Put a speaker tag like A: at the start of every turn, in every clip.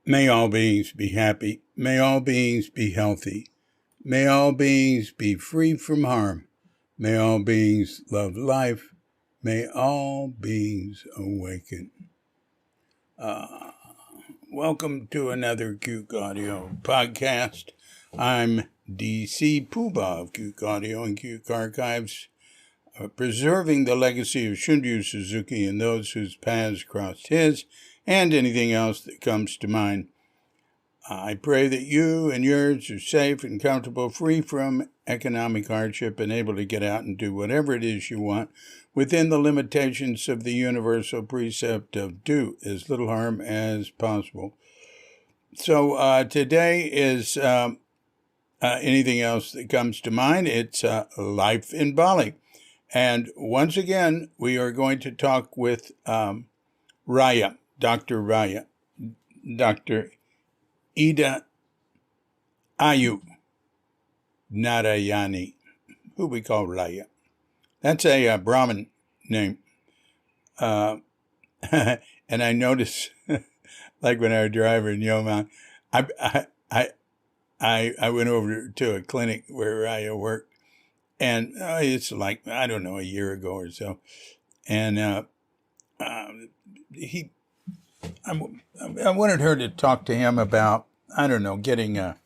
A: May all beings be happy. May all beings be healthy. May all beings be free from harm. May all beings love life. May all beings awaken. Welcome to another Cuke Audio podcast. I'm DC Poobah of Cuke Audio and Cuke Archives, preserving the legacy of Shunryu Suzuki and those whose paths crossed his, and anything else that comes to mind. I pray that you and yours are safe and comfortable, free from economic hardship, and able to get out and do whatever it is you want within the limitations of the universal precept of do as little harm as possible. So today is anything else that comes to mind. It's life in Bali. And once again, we are going to talk with Raya, Dr. Raya, Dr. Ayu Narayani, who we call Raya. That's a Brahmin name. And I noticed, like when I was driving Yoman, I went over to a clinic where Raya worked, and it's like, I don't know, a year ago or so. And I wanted her to talk to him about, I don't know, getting a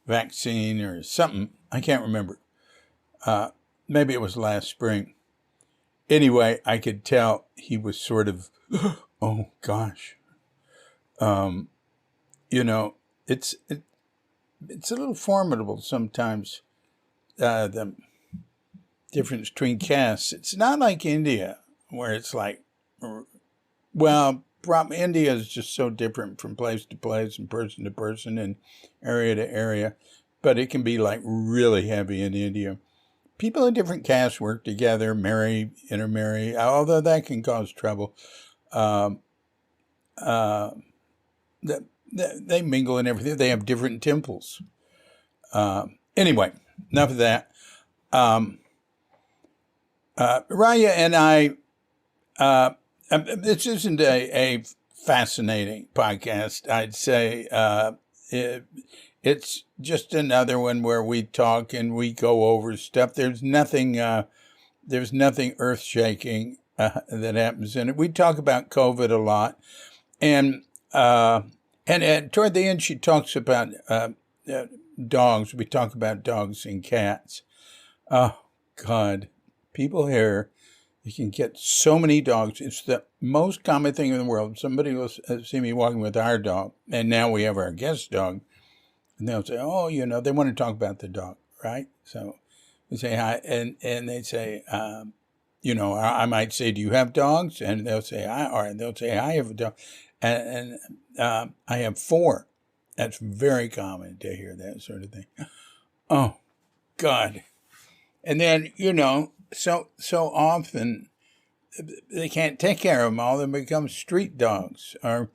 A: vaccine or something. I can't remember. Maybe it was last spring. Anyway, I could tell he was sort of, oh gosh. It's a little formidable sometimes, the difference between castes. It's not like India, where it's like, well, India is just so different from place to place and person to person and area to area, but it can be like really heavy in India. People of different castes work together, marry, intermarry, although that can cause trouble. They mingle and everything. They have different temples. Anyway, enough of that. Raya and I, this isn't a fascinating podcast, I'd say. It's just another one where we talk and we go over stuff. There's nothing earth-shaking that happens in it. We talk about COVID a lot, and toward the end, she talks about dogs. We talk about dogs and cats. Oh God, people here. You can get so many dogs. It's the most common thing in the world. Somebody will see me walking with our dog, and now we have our guest dog, and they'll say, oh, they want to talk about the dog, right? So we say hi, and they say, I might say, do you have dogs? And they'll say, they'll say, I have a dog, and I have 4. That's very common to hear that sort of thing. Oh, God. And then, so often they can't take care of them all. They become street dogs. Or,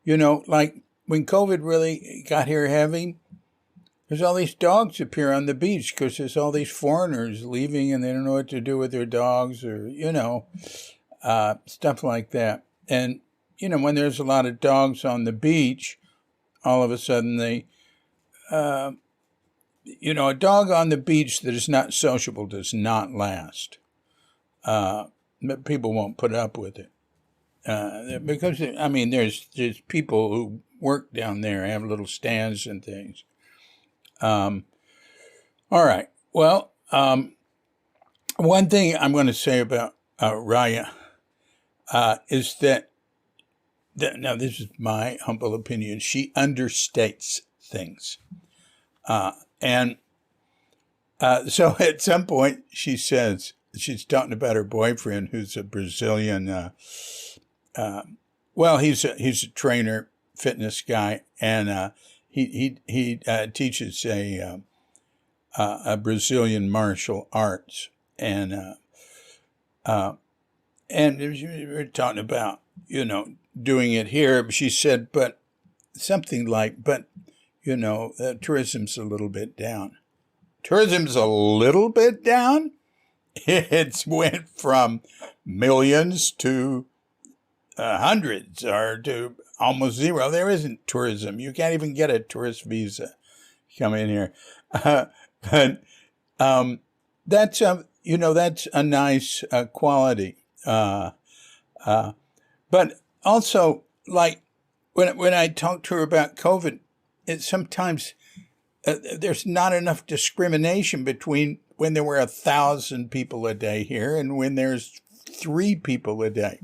A: like when COVID really got here heavy, there's all these dogs appear on the beach because there's all these foreigners leaving and they don't know what to do with their dogs or, stuff like that. And, when there's a lot of dogs on the beach, all of a sudden they... a dog on the beach that is not sociable does not last. People won't put up with it. Because, there's people who work down there, have little stands and things. All right. Well, one thing I'm going to say about Raya is that, now this is my humble opinion, she understates things. So at some point she says, she's talking about her boyfriend who's a Brazilian, he's a trainer, fitness guy, and he teaches a Brazilian martial arts. And we were talking about, doing it here. She said, tourism's a little bit down. Tourism's a little bit down? It's went from millions to hundreds or to almost zero. There isn't tourism. You can't even get a tourist visa. Come in here. But that's that's a nice quality. But also, like when I talk to her about COVID, it sometimes there's not enough discrimination between when there were 1,000 people a day here and when there's 3 people a day.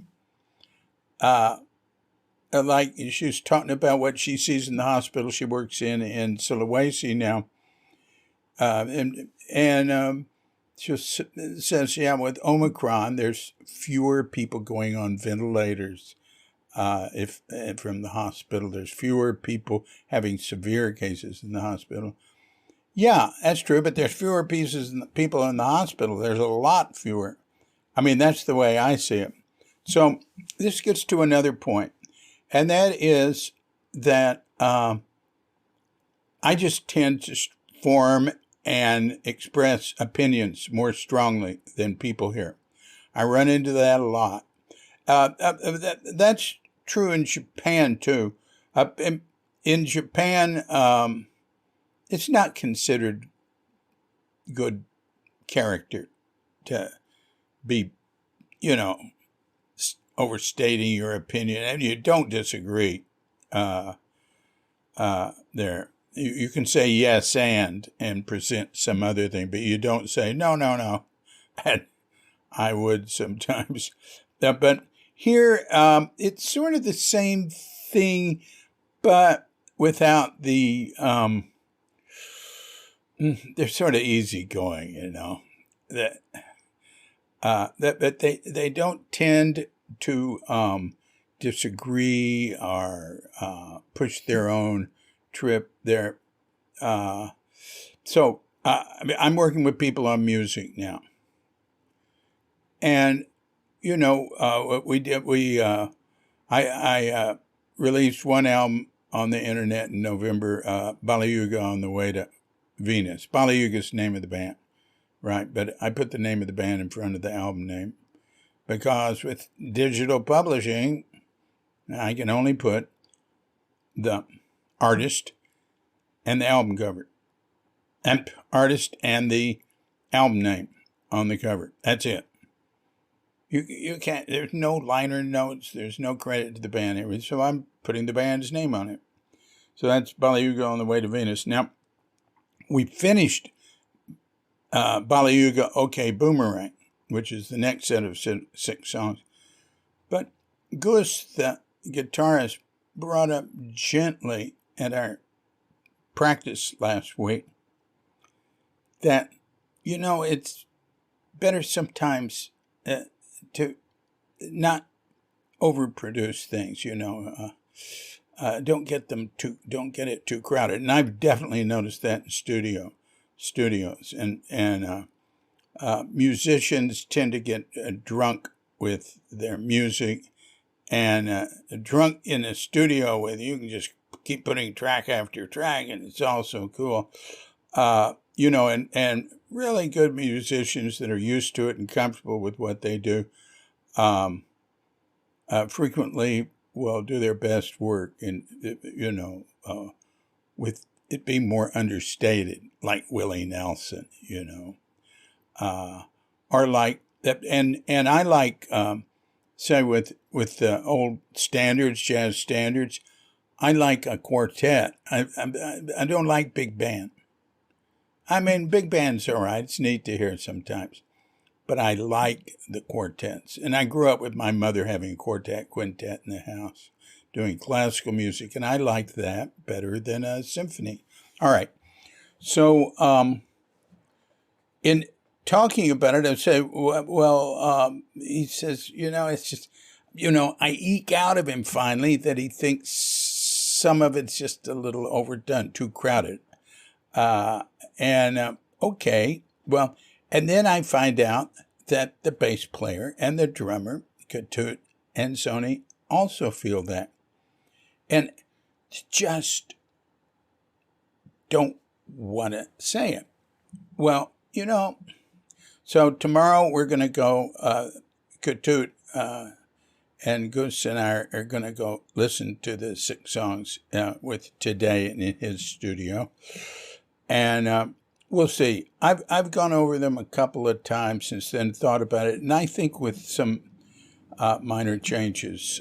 A: Like she was talking about what she sees in the hospital she works in Sulawesi now, and she says, yeah, with Omicron, there's fewer people going on ventilators. If from the hospital, there's fewer people having severe cases in the hospital. Yeah, that's true, but there's fewer people in the hospital. There's a lot fewer. I mean, that's the way I see it. So this gets to another point, and that is that I just tend to form and express opinions more strongly than people here. I run into that a lot. That's true in Japan, too. In Japan, it's not considered good character to be, overstating your opinion, and you don't disagree there. You can say yes and present some other thing, but you don't say no. And I would sometimes. But here, it's sort of the same thing, but without the, they're sort of easygoing, but they don't tend to disagree or push their own trip there. So I'm working with people on music now, and what we did, I released one album on the internet in November, Bali on the Way to Venus. Bali is the name of the band, right? But I put the name of the band in front of the album name because with digital publishing, I can only put the artist and the album cover, and artist and the album name on the cover. That's it. You can't, there's no liner notes, there's no credit to the band, so I'm putting the band's name on it. So that's Bali on the Way to Venus. Now, we finished Bali OK Boomerang, which is the next set of 6 songs. But Gus, the guitarist, brought up gently at our practice last week that, it's better sometimes to not overproduce things, don't get it too crowded. And I've definitely noticed that in studios and musicians tend to get drunk with their music and drunk in a studio with you can just keep putting track after track and it's all so cool. And really good musicians that are used to it and comfortable with what they do frequently will do their best work and, with it being more understated, like Willie Nelson, or like that. And I like, say with the old standards, jazz standards, I like a quartet. I don't like big band. I mean, big band's all right. It's neat to hear sometimes. But I like the quartets. And I grew up with my mother having a quintet in the house, doing classical music. And I like that better than a symphony. All right. So in talking about it, I say, he says, it's just, I eke out of him finally that he thinks some of it's just a little overdone, too crowded. Okay, well, and then I find out that the bass player and the drummer, Katut and Sony, also feel that. And just don't want to say it. Well, so tomorrow we're going to go, Katut And Goose and I are going to go listen to the 6 songs with Today in his studio. And we'll see. I've gone over them a couple of times since then, thought about it, and I think with some minor changes,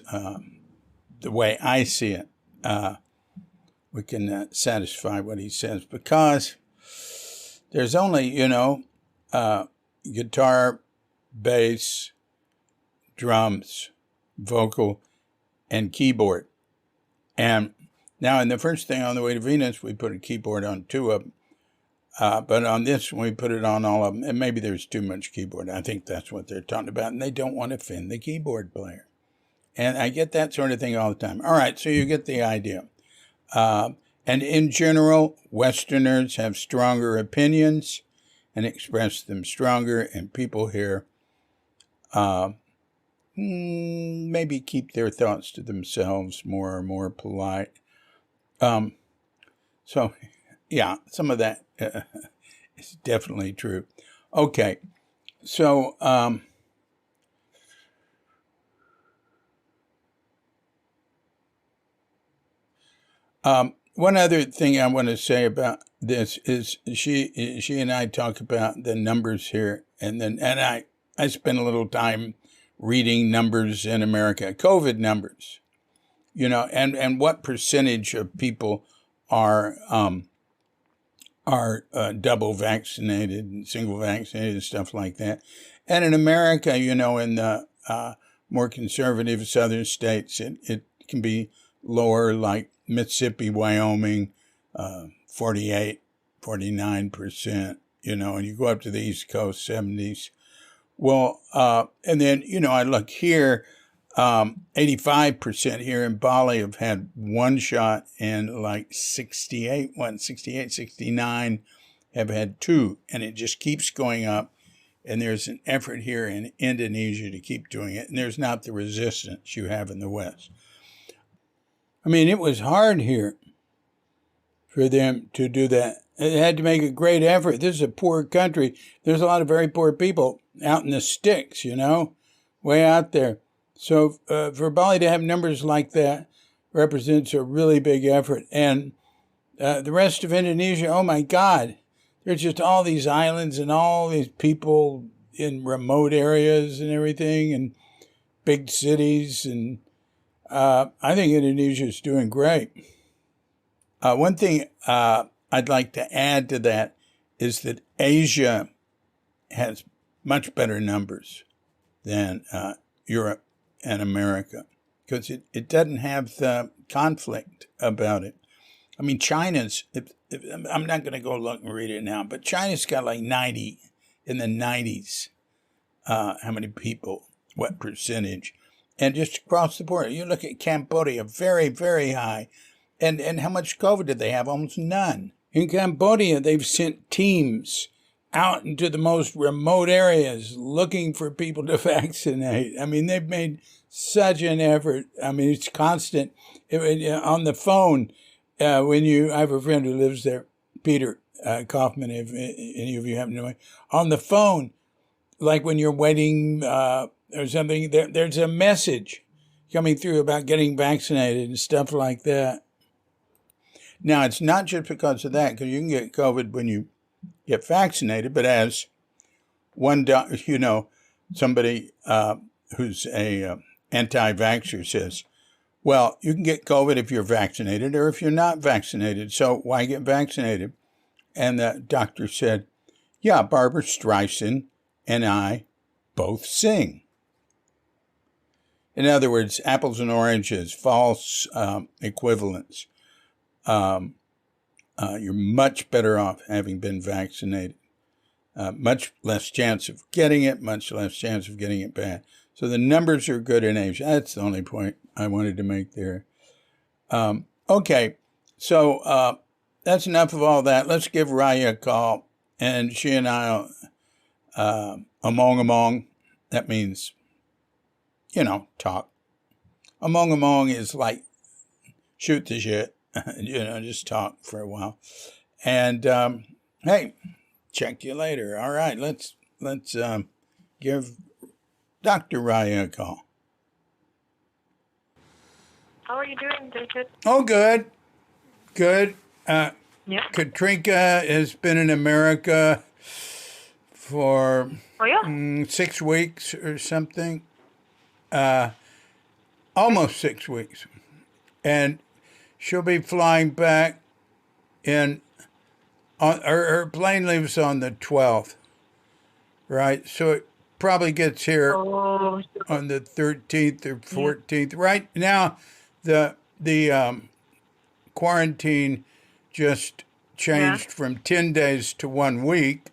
A: the way I see it, we can satisfy what he says, because there's only, guitar, bass, drums, vocal, and keyboard. And now in the first thing, On the Way to Venus, we put a keyboard on 2 of them. But on this one, we put it on all of them. And maybe there's too much keyboard. I think that's what they're talking about. And they don't want to offend the keyboard player. And I get that sort of thing all the time. All right, so you get the idea. And in general, Westerners have stronger opinions and express them stronger. And people here maybe keep their thoughts to themselves, more polite. So, yeah, some of that is definitely true. Okay, so one other thing I want to say about this is she and I talk about the numbers here, and I spent a little time reading numbers in America, COVID numbers, and what percentage of people are double vaccinated and single vaccinated and stuff like that. And in America, in the more conservative southern states, it can be lower, like Mississippi, Wyoming, 48, 49%, and you go up to the East Coast, 70s. Well, and then, I look here, 85% here in Bali have had 1 shot, and like 68, 69 have had 2, and it just keeps going up. And there's an effort here in Indonesia to keep doing it, and there's not the resistance you have in the West. I mean, it was hard here for them to do that. It had to make a great effort. This is a poor country. There's a lot of very poor people out in the sticks, way out there. So for Bali to have numbers like that represents a really big effort. And the rest of Indonesia, oh my God, there's just all these islands and all these people in remote areas and everything, and big cities. And I think Indonesia is doing great. One thing I'd like to add to that is that Asia has much better numbers than Europe and America, because it doesn't have the conflict about it. I mean, China's, I'm not going to go look and read it now, but China's got like 90, in the 90s, how many people, what percentage. And just across the board, you look at Cambodia, very, very high. And how much COVID did they have? Almost none. In Cambodia, they've sent teams out into the most remote areas looking for people to vaccinate. I mean, they've made such an effort. I mean, it's constant. On the phone, I have a friend who lives there, Peter Kaufman, if any of you happen to know him, on the phone, like when you're waiting or something, there's a message coming through about getting vaccinated and stuff like that. Now, it's not just because of that, because you can get COVID when you get vaccinated, but as one, somebody who's a anti-vaxxer says, well, you can get COVID if you're vaccinated or if you're not vaccinated, so why get vaccinated? And the doctor said, yeah, Barbara Streisand and I both sing. In other words, apples and oranges, false equivalence. You're much better off having been vaccinated. Much less chance of getting it, much less chance of getting it bad. So the numbers are good in Asia. That's the only point I wanted to make there. Okay, so that's enough of all that. Let's give Raya a call, and she and I will among. That means, talk. Among is like shoot the shit. Just talk for a while. And hey, check you later. All right, let's give Dr. Raya a call.
B: How are you doing, David?
A: Oh, good. Good.
B: Yeah.
A: Katrinka has been in America for
B: Oh, yeah.
A: 6 weeks or something. Almost 6 weeks. And she'll be flying back in, her plane leaves on the 12th, right? So it probably gets here
B: Oh,
A: on the 13th or 14th. Right now, the quarantine just
B: yeah.
A: changed from 10 days to 1 week.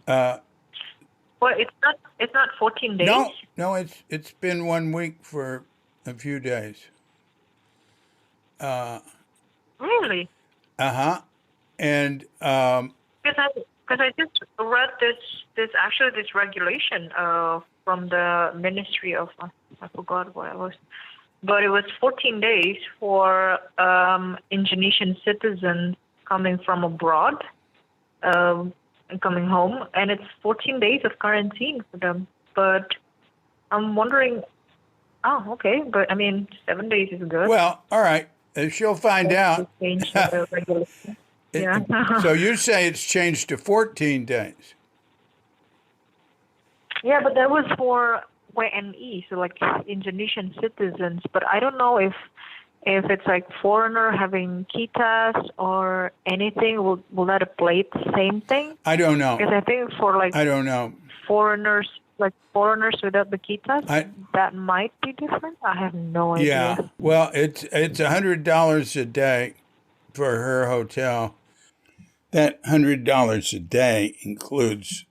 B: Well, it's not 14 days.
A: No, it's been 1 week for a few days.
B: Really?
A: Uh-huh. And
B: Because I just read this regulation from the Ministry of I forgot what it was, but it was 14 days for Indonesian citizens coming from abroad and coming home, and it's 14 days of quarantine for them. But I'm wondering, oh, okay, but I mean, 7 days is good.
A: well, all right. She'll find
B: They
A: out.
B: changed the regulation. Yeah.
A: So you say it's changed to 14 days.
B: Yeah, but that was for WNE, so like Indonesian citizens. But I don't know if it's like foreigner having key test or anything. Will that apply the same thing?
A: I don't know.
B: Because I think for like
A: I don't know.
B: foreigners without the key test, that might be different. I have no idea.
A: Yeah. Well, it's $100 a day for her hotel. That $100 a day includes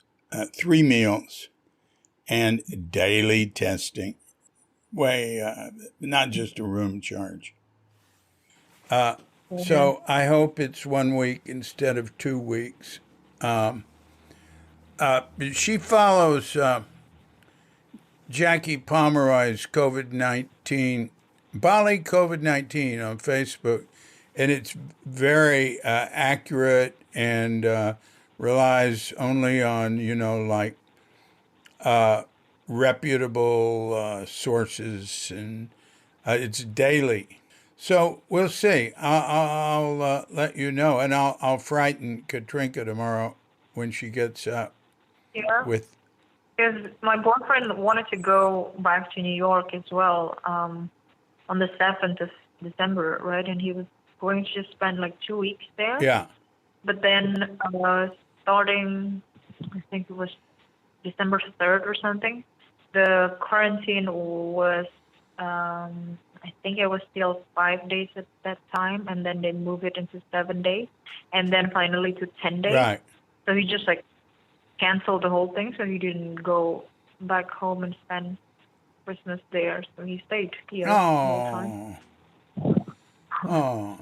A: 3 meals and daily testing. Not just a room charge. So I hope it's 1 week instead of 2 weeks. She follows Jackie Pomeroy's Bali COVID-19 on Facebook, and it's very accurate and relies only on, like reputable sources, and it's daily. So we'll see. I'll let you know, and I'll frighten Katrinka tomorrow when she gets up
B: Yeah.
A: with.
B: Because my boyfriend wanted to go back to New York as well on the 7th of December, right? And he was going to just spend like 2 weeks there.
A: Yeah.
B: But then starting, I think it was December 3rd or something, the quarantine was, I think it was still 5 days at that time, and then they moved it into 7 days, and then finally to 10 days.
A: Right.
B: So he just like canceled the whole thing, so he didn't go back home and spend Christmas there. So he stayed here the whole time.
A: Oh.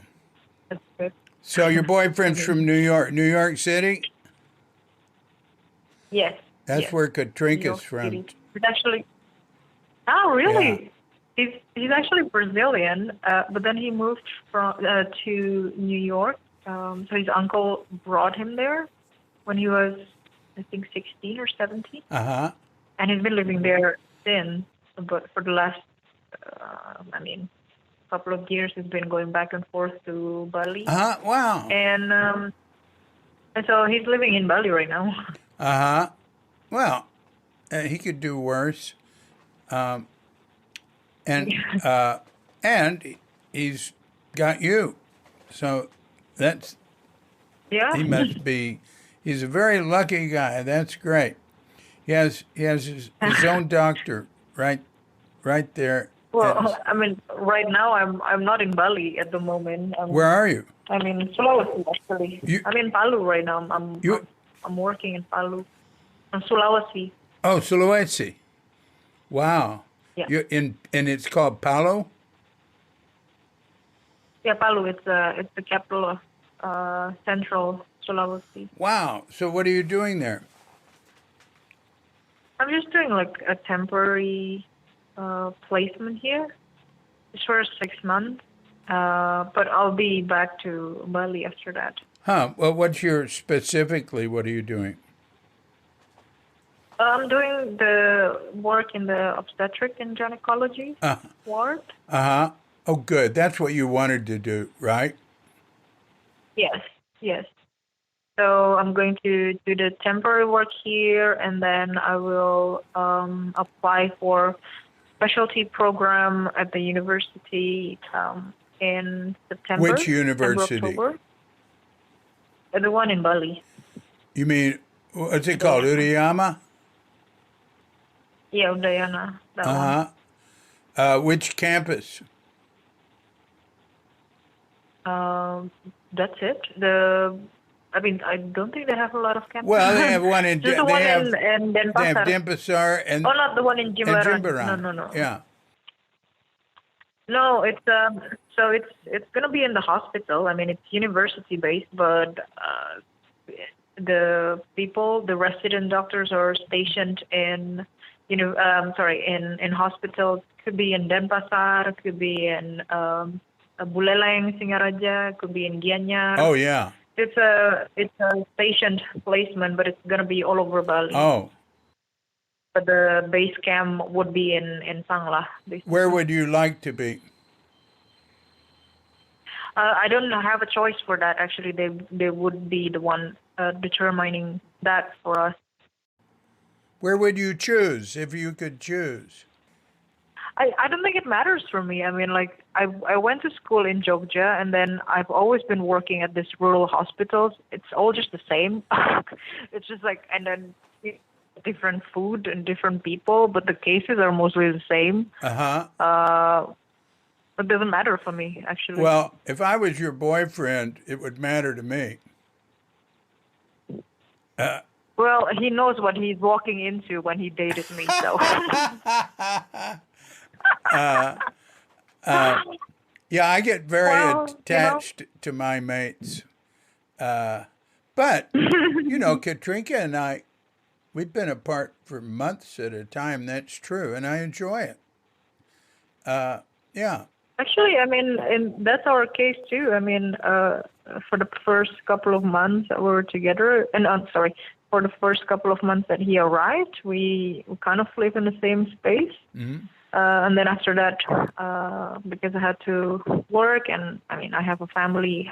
B: That's good.
A: So your boyfriend's from New York City?
B: Yes.
A: That's
B: yes.
A: where
B: New
A: Katrinka's
B: York
A: from.
B: City. He's actually. Oh, really?
A: Yeah.
B: He's actually Brazilian, but then he moved to New York. So his uncle brought him there when he was, I think, 16 or 17.
A: Uh-huh.
B: And he's been living there since. But for the last, couple of years, he's been going back and forth to Bali.
A: Uh-huh. Wow.
B: And so he's living in Bali right now.
A: Uh-huh. Well, he could do worse. And he's got you. So that's,
B: Yeah.
A: he must be, he's a very lucky guy. That's great. He has his own doctor right there.
B: Well, right now I'm not in Bali at the moment.
A: Where are you?
B: I'm in Sulawesi actually. I'm in Palu right now. I'm working in Palu, in Sulawesi.
A: Oh, Sulawesi. Wow.
B: Yeah.
A: And it's called Palu?
B: Yeah, Palu. It's the capital of Central Sulawesi.
A: Wow. So what are you doing there?
B: I'm just doing like a temporary placement here. It's for 6 months, but I'll be back to Bali after that.
A: Huh. Well, what are you doing?
B: I'm doing the work in the obstetric and gynecology
A: Uh,
B: ward.
A: uh-huh. Oh, good. That's what you wanted to do, right?
B: Yes, yes. So I'm going to do the temporary work here, and then I will apply for specialty program at the university in
A: Which
B: September,
A: university?
B: October. The one in Bali.
A: You mean, what's it called?
B: Udayana.
A: Uriyama?
B: Yeah, Udayana, that one.
A: Uh-huh. Which campus?
B: Um, that's it. I mean, I don't think they have a lot of
A: Well, they
B: campuses.
A: have one in
B: Just the one in
A: they have
B: Denpasar.
A: Denpasar
B: Oh, not the one in
A: and
B: Jimbaran. No,
A: Jimbaran.
B: no, no.
A: Yeah.
B: No, it's so it's gonna be in the hospital. I mean, it's university based, but the resident doctors are stationed in, in hospitals. Could be in Denpasar, could be in Buleleng, Singaraja, could be in Gianyar.
A: Oh, yeah.
B: It's a patient placement, but it's gonna be all over Bali.
A: Oh,
B: But the base camp would be in Sanglah,
A: where
B: basically.
A: would you like to be?
B: I don't have a choice for that. Actually, they would be the one determining that for us.
A: Where would you choose if you could choose?
B: I don't think it matters for me. I mean, like I went to school in Jogja, and then I've always been working at these rural hospitals. It's all just the same. It's just like, and then different food and different people, but the cases are mostly the same.
A: Uh-huh.
B: It doesn't matter for me, actually.
A: Well, if I was your boyfriend, it would matter to me.
B: Well, he knows what he's walking into when he dated me, so.
A: Yeah, I get very
B: Well,
A: attached to my mates. But, Katrinka and I, we've been apart for months at a time. That's true, and I enjoy it. Yeah.
B: Actually, I mean, that's our case too. I mean, for the first couple of months that we were together, and for the first couple of months that he arrived, we kind of lived in the same space.
A: Mm-hmm.
B: And then after that, because I had to work, and I mean, I have a family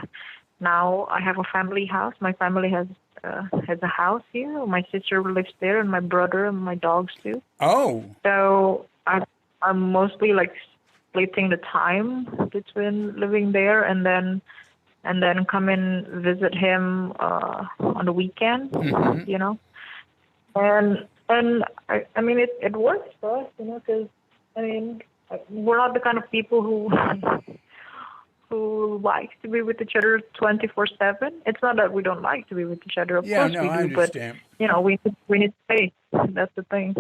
B: now. I have a family house. My family has a house here. My sister lives there, and my brother and my dogs too.
A: Oh.
B: So I'm mostly like splitting the time between living there and then come and visit him on the weekend,
A: Mm-hmm.
B: And I mean it works for us, because I mean we're not the kind of people who likes to be with each other 24/7. It's not that we don't like to be with each other, of
A: Yeah,
B: course
A: no,
B: we
A: I
B: do, but
A: understand.
B: we need space. That's the thing.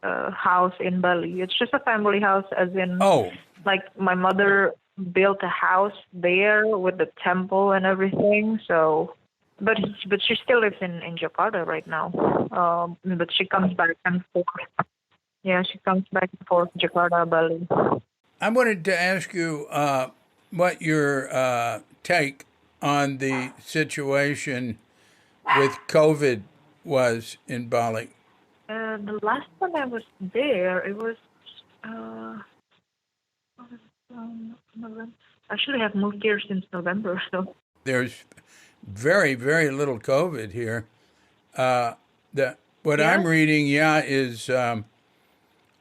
B: House in Bali. It's just a family house, as in,
A: Oh.
B: like my mother built a house there with the temple and everything. So, but she still lives in Jakarta right now. But she comes back and forth. Yeah, she comes back and forth, Jakarta, Bali.
A: I wanted to ask you what your take on the situation with COVID was in Bali.
B: The last time I was there, it was November. Actually, I've moved here since November, so.
A: There's very, very little COVID here. What
B: Yeah.
A: I'm reading, is an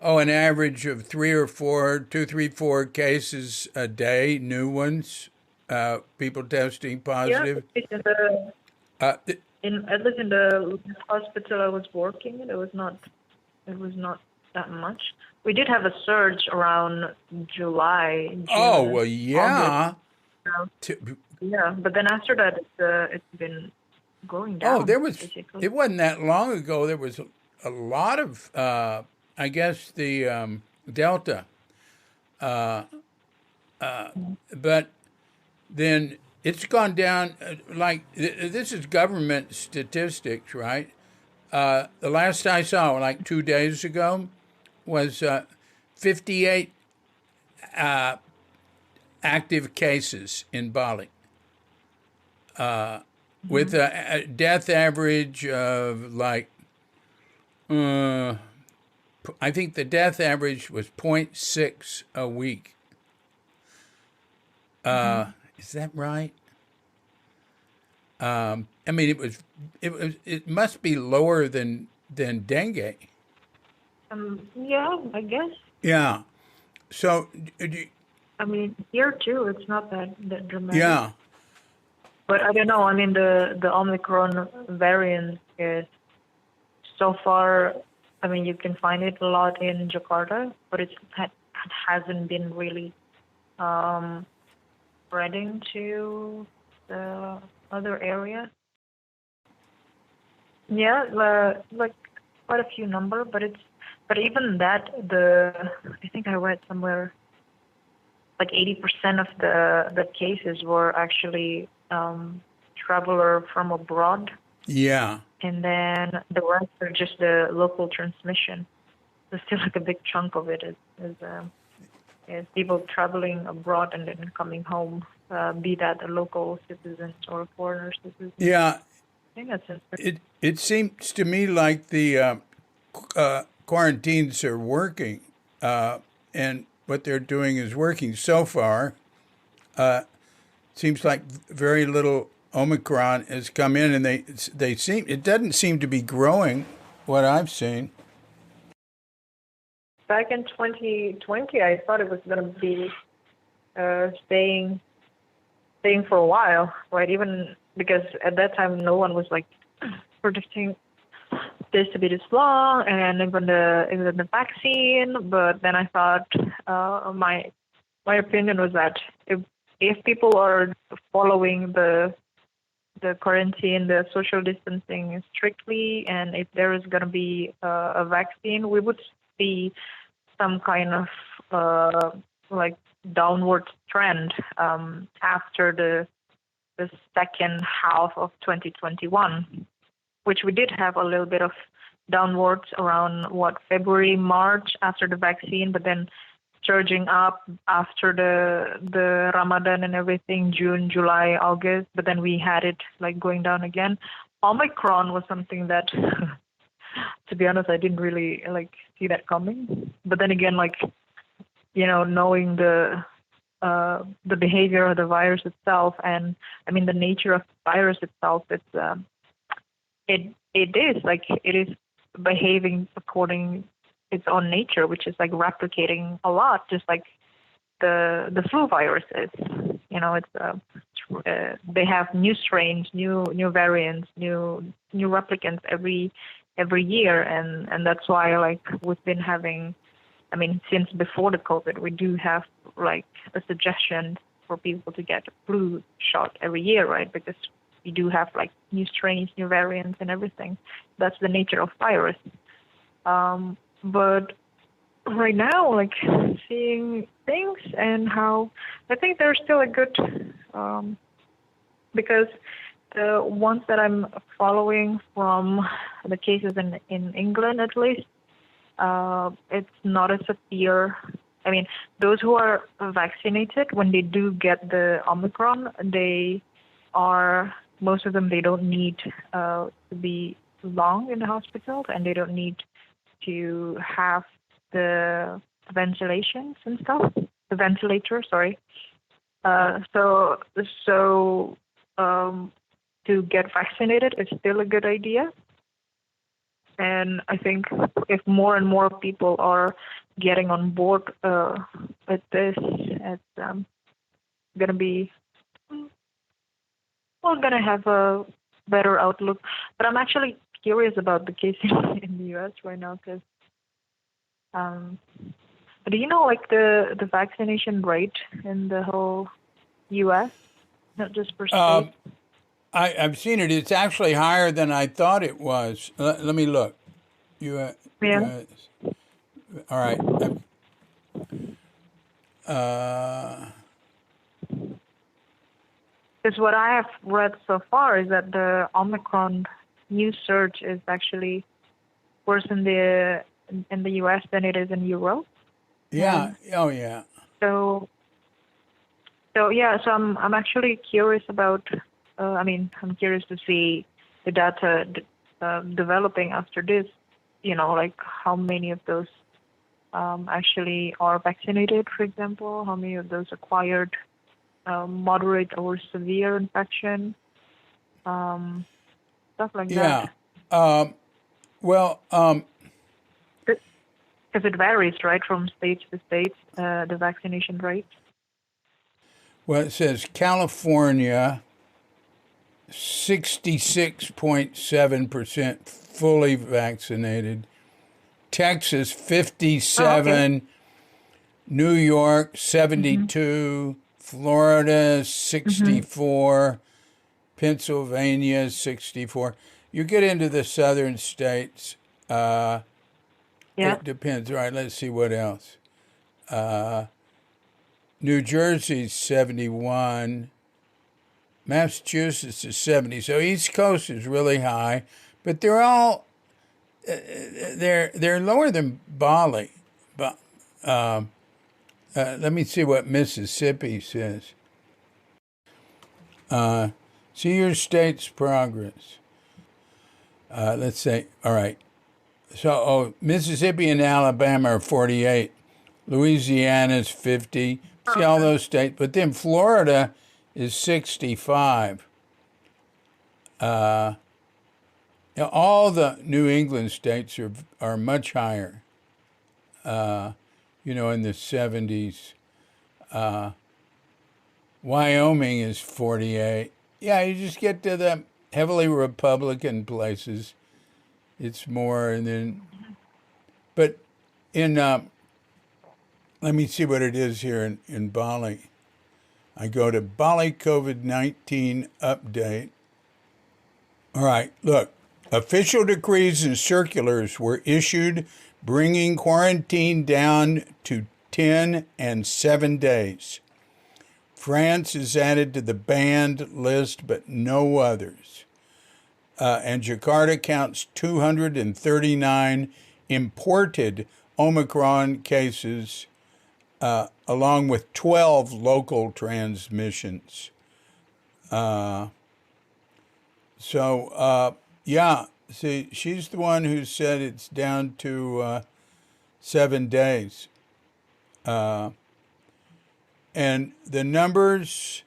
A: average of 3 or 4 cases a day, new ones, people testing positive.
B: Yeah, at least in the hospital I was working in, it was not that much. We did have a surge around July, June,
A: Oh, well, yeah.
B: August. Yeah, but then after that, it's been going down.
A: Oh,
B: basically.
A: it wasn't that long ago. There was a lot of, I guess, the Delta. But then it's gone down, this is government statistics, right? The last I saw, like 2 days ago, was 58 active cases in Bali, with a death average of like Uh, I think the death average was 0.6 a week.
B: Hmm.
A: Is that right? I mean, it must be lower than dengue.
B: Yeah, I guess.
A: Yeah. So,
B: I mean, here too, it's not that dramatic.
A: yeah,
B: But I don't know. I mean, the Omicron variant is so far. I mean, you can find it a lot in Jakarta, but it hasn't been really um, spreading to the other areas. Yeah, like quite a few number, but even that I think I read somewhere like 80% of the cases were actually traveler from abroad,
A: yeah,
B: and then the rest are just the local transmission. So still like a big chunk of it is people traveling abroad and then coming home, be that a local citizens or foreigner citizens.
A: yeah.
B: I think that's interesting.
A: It seems to me like the quarantines are working, and what they're doing is working so far. Seems like very little Omicron has come in, and they seem it doesn't seem to be growing. What I've seen.
B: Back in 2020, I thought it was going to be staying for a while, right? Even because at that time no one was like predicting this to be this long, and even the vaccine. But then I thought my opinion was that if people are following the quarantine, the social distancing strictly, and if there is going to be a vaccine, we would see some kind of like downward trend after the second half of 2021, which we did have a little bit of downwards around February, March after the vaccine, but then surging up after the Ramadan and everything, June, July, August, but then we had it like going down again. Omicron was something that to be honest, I didn't really like see that coming. But then again, like, knowing the behavior of the virus itself, and I mean the nature of the virus itself, it is behaving according its own nature, which is like replicating a lot, just like the flu virus is. They have new strains, new variants, new replicants every year, and that's why like we've been having. I mean, since before the COVID, we do have like a suggestion for people to get a flu shot every year, right? Because we do have like new strains, new variants, and everything. That's the nature of virus. But right now, like seeing things and how I think there's still a good because the ones that I'm following from the cases in England at least, it's not as severe. I mean, those who are vaccinated, when they do get the Omicron, most of them, they don't need to be long in the hospital, and they don't need to have the ventilations and stuff. The ventilator, sorry. So to get vaccinated is still a good idea. And I think if more and more people are getting on board with this, it's going to be, we're going to have a better outlook. But I'm actually curious about the case in the U.S. right now because do you know like the vaccination rate in the whole U.S., not just per state?
A: I've seen it. It's actually higher than I thought it was. Let me look.
B: Yeah.
A: All right. Uh,
B: Because what I have read so far is that the Omicron new surge is actually worse in the U.S. than it is in Europe.
A: yeah. Oh, yeah.
B: So yeah. So I'm actually curious about. I mean, I'm curious to see the data developing after this. like how many of those actually are vaccinated, for example, how many of those acquired moderate or severe infection, stuff like that.
A: Yeah. Well,
B: Because it varies, right, from state to state, the vaccination rate.
A: well, it says California, 66.7% fully vaccinated. Texas,
B: Oh, okay.
A: 57. New York, 72. Florida, 64. Pennsylvania, 64. You get into the southern states,
B: Yeah.
A: it depends. All right, let's see what else. New Jersey's 71. Massachusetts is 70. So East Coast is really high, but they're all they're lower than Bali. But let me see what Mississippi says. See your state's progress. Let's say, all right. So, Mississippi and Alabama are 48. Louisiana's 50. See all those states. But then Florida is 65. All the New England states are much higher, in the 70s. Wyoming is 48. Yeah, you just get to the heavily Republican places. It's more, and then, but in, let me see what it is here in Bali. I go to Bali COVID-19 update. All right, look. Official decrees and circulars were issued bringing quarantine down to 10 and 7 days. France is added to the banned list, but no others. And Jakarta counts 239 imported Omicron cases, along with 12 local transmissions. Yeah, see, she's the one who said it's down to 7 days. And the numbers,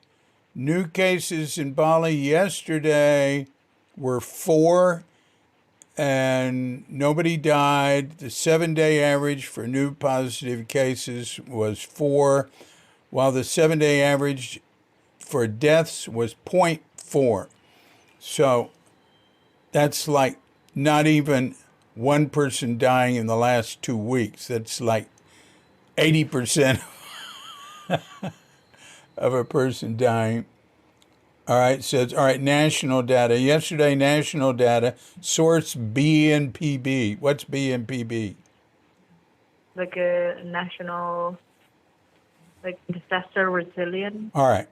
A: new cases in Bali yesterday were 4 and nobody died. The 7-day average for new positive cases was 4, while the 7-day average for deaths was 0.4. So that's like not even one person dying in the last 2 weeks. That's like 80% of a person dying. All right, says, all right, national data. Yesterday, national data, source BNPB. What's BNPB?
B: Like a national, like disaster resilience.
A: All right.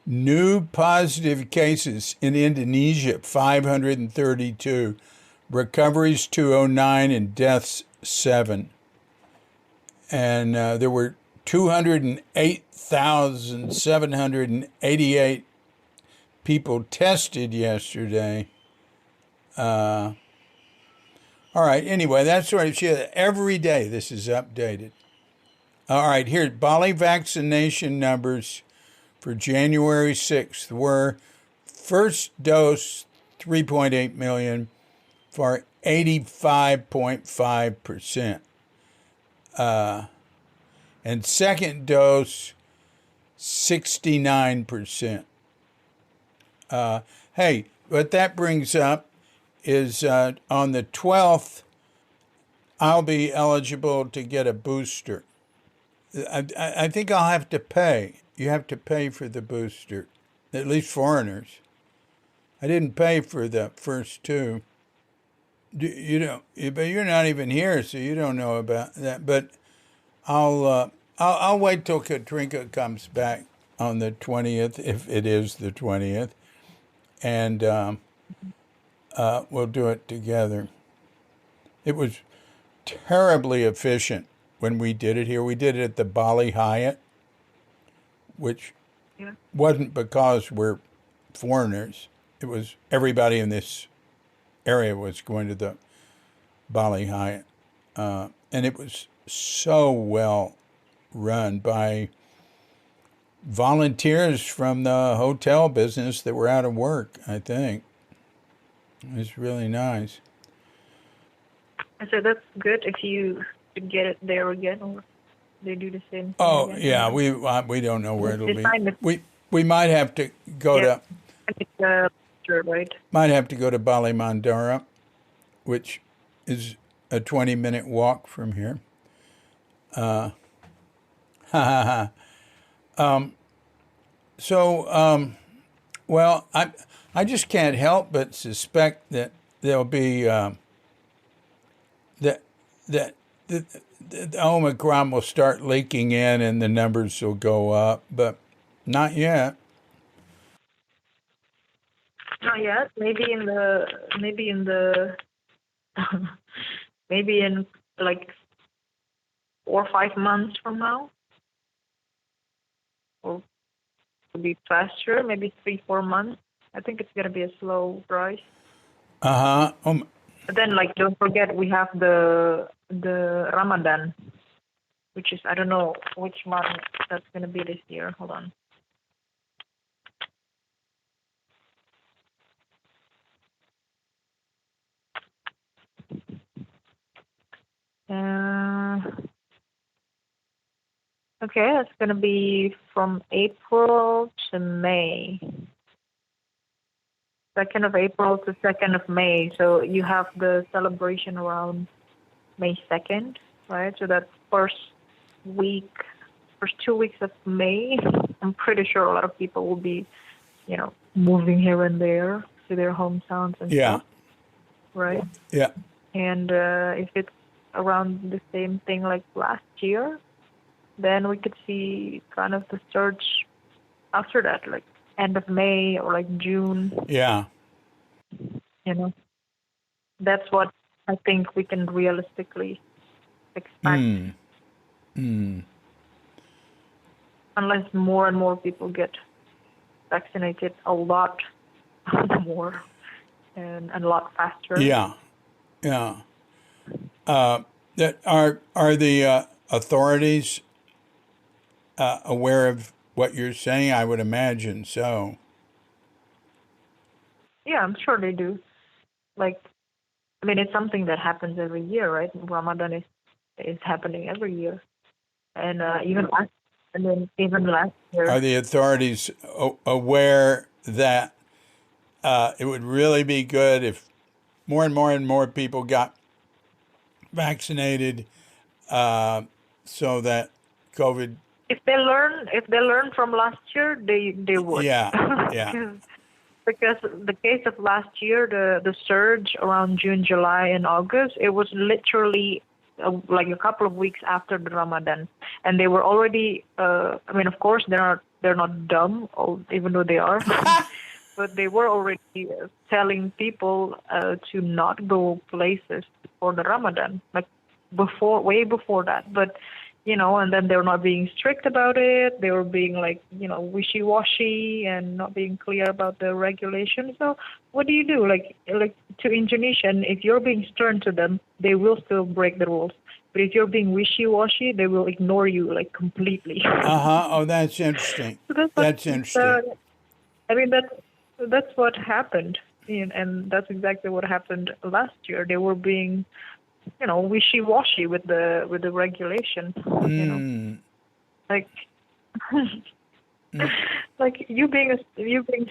A: New positive cases in Indonesia, 532. Recoveries, 209, and deaths, 7. And there were 208,788 people tested yesterday. All right, anyway, that's right. Every day this is updated. All right, here, Bali vaccination numbers for January 6th were first dose 3.8 million for 85.5%. And second dose 69%. Hey, what that brings up is on the 12th, I'll be eligible to get a booster. I think I'll have to pay. You have to pay for the booster, at least foreigners. I didn't pay for the first 2. You don't, but you're not even here, so you don't know about that. But I'll wait till Katrinka comes back on the 20th, if it is the 20th, and we'll do it together. It was terribly efficient when we did it here. We did it at the Bali Hyatt, which wasn't because we're foreigners. It was everybody in this area was going to the Bali Hyatt, and it was so well run by volunteers from the hotel business that were out of work. I think it was really nice.
B: I said that's good if you could get it there again, or they do the same thing
A: Oh
B: again.
A: yeah, we don't know where it'll
B: This
A: be.
B: time it's,
A: We might have to go
B: yeah,
A: to
B: sure, right?
A: Bali Mandara, which is a 20-minute walk from here. So, well, I just can't help but suspect that there'll be that that the Omicron will start leaking in and the numbers will go up, but not yet.
B: Not yet. Maybe in the maybe in like 4 or 5 months from now, or it'll be faster. Maybe 3 or 4 months. I think it's gonna be a slow rise.
A: Uh huh.
B: But then, like, don't forget we have the Ramadan, which is, I don't know which month that's gonna be this year. Hold on. Okay, that's gonna be from April to May. 2nd of April to 2nd of May. So you have the celebration around May 2nd, right? So that week, first 2 weeks of May, I'm pretty sure a lot of people will be, moving here and there to their hometowns and stuff, right?
A: Yeah.
B: And if it's around the same thing like last year, then we could see kind of the surge after that, like end of May or like June.
A: Yeah.
B: That's what I think we can realistically expect. Unless more and more people get vaccinated a lot more and a lot faster.
A: Yeah. Yeah. That are the authorities aware of what you're saying? I would imagine so.
B: Yeah, I'm sure they do. Like, I mean, it's something that happens every year, right? Ramadan is happening every year, and even last year.
A: Are the authorities aware that it would really be good if more and more people got vaccinated, so that COVID?
B: If they learn from last year, they would.
A: Yeah. Yeah.
B: Because the case of last year, the surge around June, July, and August, it was literally like a couple of weeks after the Ramadan, and they were already. I mean, of course, they're not dumb, even though they are, but they were already telling people to not go places for the Ramadan, like way before that. But and then they're not being strict about it. They were being like, wishy-washy and not being clear about the regulations. So what do you do? Like to Indonesian, if you're being stern to them, they will still break the rules. But if you're being wishy-washy, they will ignore you like completely.
A: Oh, that's interesting.
B: So
A: that's interesting.
B: I mean, that's what happened, and that's exactly what happened last year. They were being wishy-washy with the regulation. Like like you being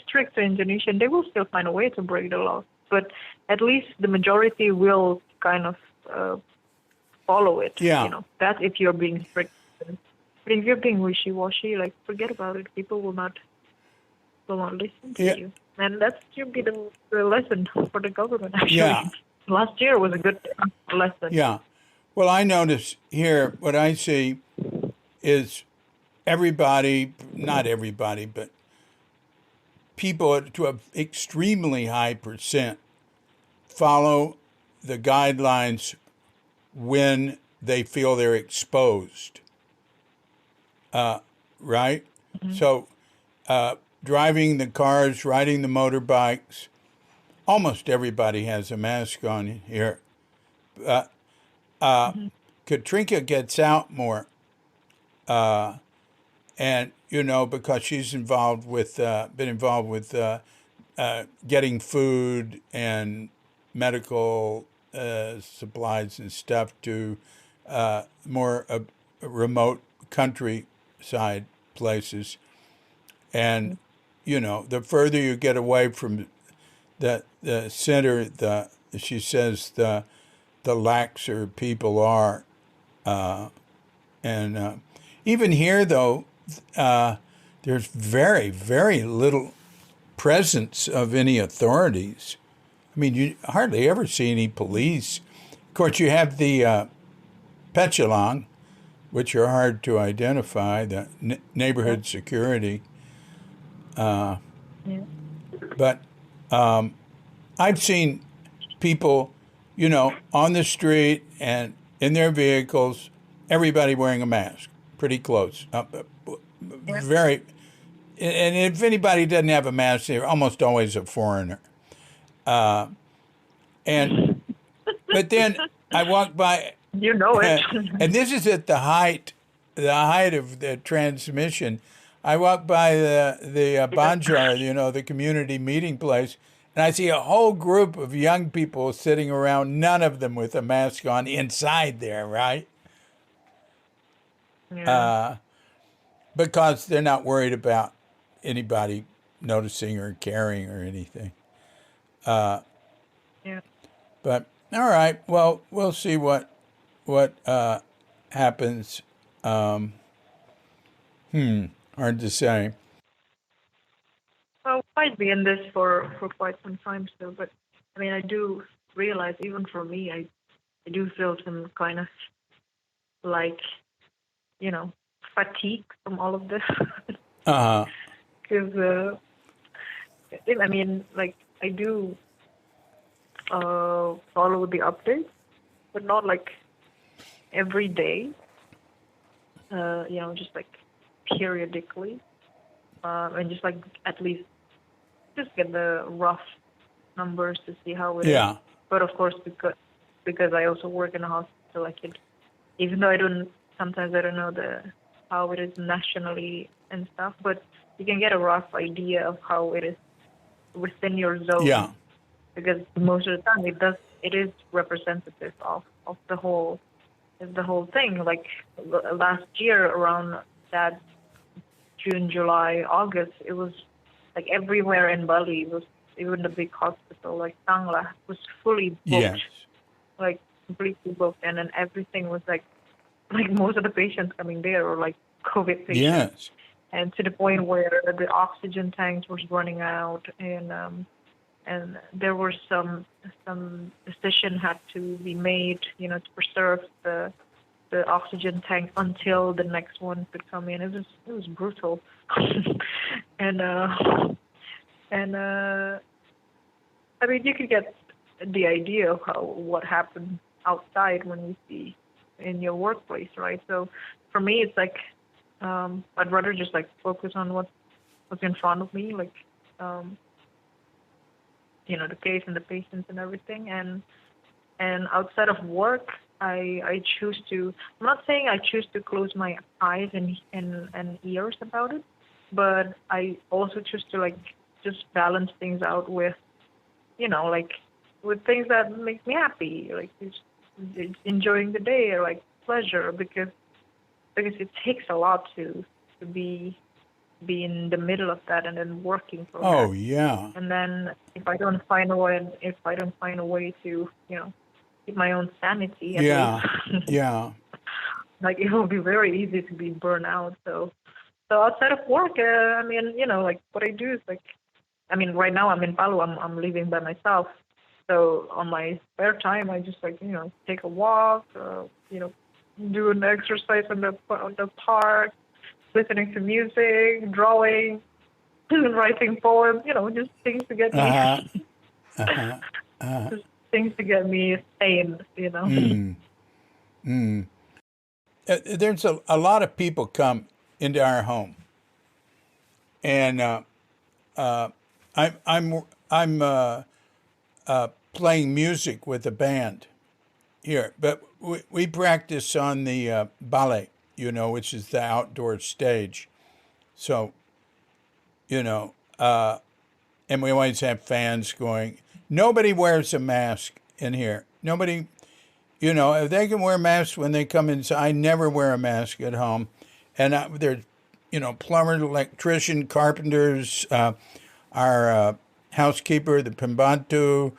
B: strict to Indonesian, they will still find a way to break the law. But at least the majority will kind of follow it.
A: Yeah.
B: That's if you're being strict. But if you're being wishy-washy, like forget about it. People will not listen to you, and that should be the lesson for the government. Actually.
A: Yeah.
B: Last year was a good lesson.
A: Yeah. Well, I notice here, what I see is everybody, not everybody, but people to an extremely high percent follow the guidelines when they feel they're exposed. Right? Mm-hmm. So driving the cars, riding the motorbikes, almost everybody has a mask on here. Katrinka gets out more, and because she's been involved with getting food and medical supplies and stuff to more remote countryside places. And the further you get away from the center, she says the laxer people are. And even here, though, there's very, very little presence of any authorities. I mean, you hardly ever see any police. Of course, you have the Petulant, which are hard to identify, the neighborhood security.
B: Yeah.
A: But I've seen people, on the street and in their vehicles, everybody wearing a mask, pretty close. Very, and if anybody doesn't have a mask, they're almost always a foreigner. But then I walk by,
B: You know it.
A: and this is at the height of the transmission. I walk by the Banjar, the community meeting place, and I see a whole group of young people sitting around, none of them with a mask on inside there, right?
B: Yeah.
A: Because they're not worried about anybody noticing or caring or anything.
B: Yeah.
A: But all right, well, we'll see what happens. Hard to say.
B: Well, might be in this for quite some time still, but I mean, I do realize even for me, I do feel some kind of like, fatigue from all of this.
A: Uh huh.
B: Because I mean, like I do follow the updates, but not like every day. Just like periodically, and just like at least just get the rough numbers to see how it is.
A: Yeah.
B: But of course, because I also work in a hospital, I could, even though sometimes I don't know how it is nationally and stuff, but you can get a rough idea of how it is within your zone.
A: Yeah.
B: Because most of the time it is representative of the whole thing. Like last year around that June, July, August, it was like everywhere in Bali was, even the big hospital like Tangla was fully booked.
A: Yes.
B: Like completely booked, and then everything was like most of the patients coming there were like COVID patients.
A: Yes.
B: And to the point where the oxygen tanks was running out, and there were some decision had to be made, to preserve the oxygen tank until the next one could come in. It was brutal, and I mean, you could get the idea of what happened outside when you see in your workplace, right? So for me, it's like I'd rather just like focus on what's in front of me, like the case and the patients and everything, and outside of work, I choose to. I'm not saying I choose to close my eyes and ears about it, but I also choose to like just balance things out with, like with things that make me happy, like just enjoying the day or like pleasure, because it takes a lot to be in the middle of that and then working for
A: Oh
B: that.
A: yeah.
B: And then if I don't find a way to keep my own sanity, at
A: Yeah.
B: least,
A: Yeah.
B: like it will be very easy to be burned out. So outside of work, I mean, like what I do is like, I mean, right now I'm in Palu. I'm living by myself. So on my spare time, I just like take a walk, do an exercise on the park, listening to music, drawing, writing poems. Just things to get me,
A: Uh-huh. Uh-huh.
B: just things to get me sane.
A: There's a lot of people come into our home, and I'm playing music with a band, here, but we practice on the Bali, which is the outdoor stage. So, you know, and we always have fans going. Nobody wears a mask in here. Nobody, if they can wear masks when they come inside, I never wear a mask at home. And there's, plumbers, electrician, carpenters, our housekeeper, the pembantu,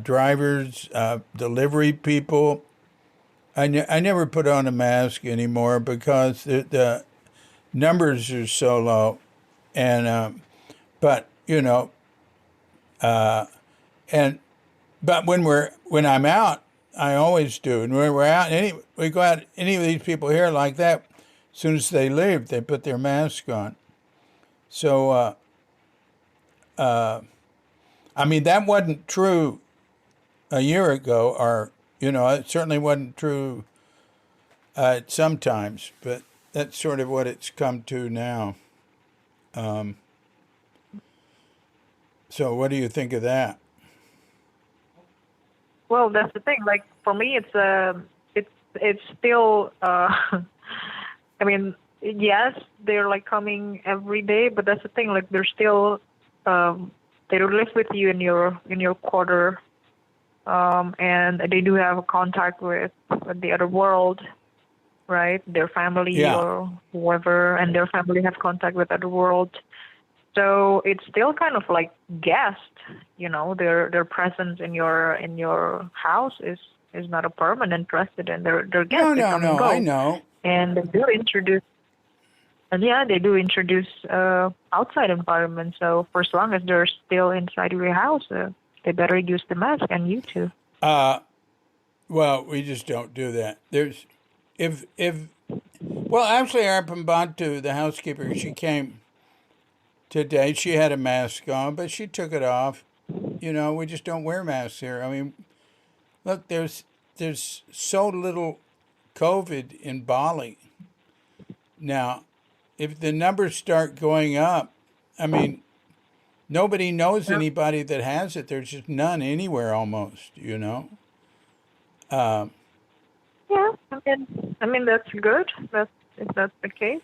A: drivers, delivery people. I never put on a mask anymore because the numbers are so low. And, but, and, but when I'm out, I always do. And when we're out, we go out, any of these people here like that, as soon as they leave, they put their mask on. So, I mean, that wasn't true a year ago, or, it certainly wasn't true sometimes, but that's sort of what it's come to now. So what do you think of that?
B: Well, that's the thing. Like for me, it's still. I mean, yes, they're like coming every day, but that's the thing. Like they're still. They don't live with you in your quarter, and they do have a contact with the other world, right? Their family or whoever, and their family have contact with other world. So it's still kind of like guest, their presence in your house is not a permanent resident. They're guests.
A: No,
B: they come and go.
A: I know.
B: And they do introduce outside environment. So for as long as they're still inside your house, they better use the mask, and you too.
A: Well, we just don't do that. Well, actually, our pembantu, the housekeeper, she came today. She had a mask on, but she took it off. We just don't wear masks here. I mean, look, there's so little COVID in Bali. Now, if the numbers start going up, I mean, nobody knows anybody that has it. There's just none anywhere almost,
B: Yeah, I mean that's good. If that's the case.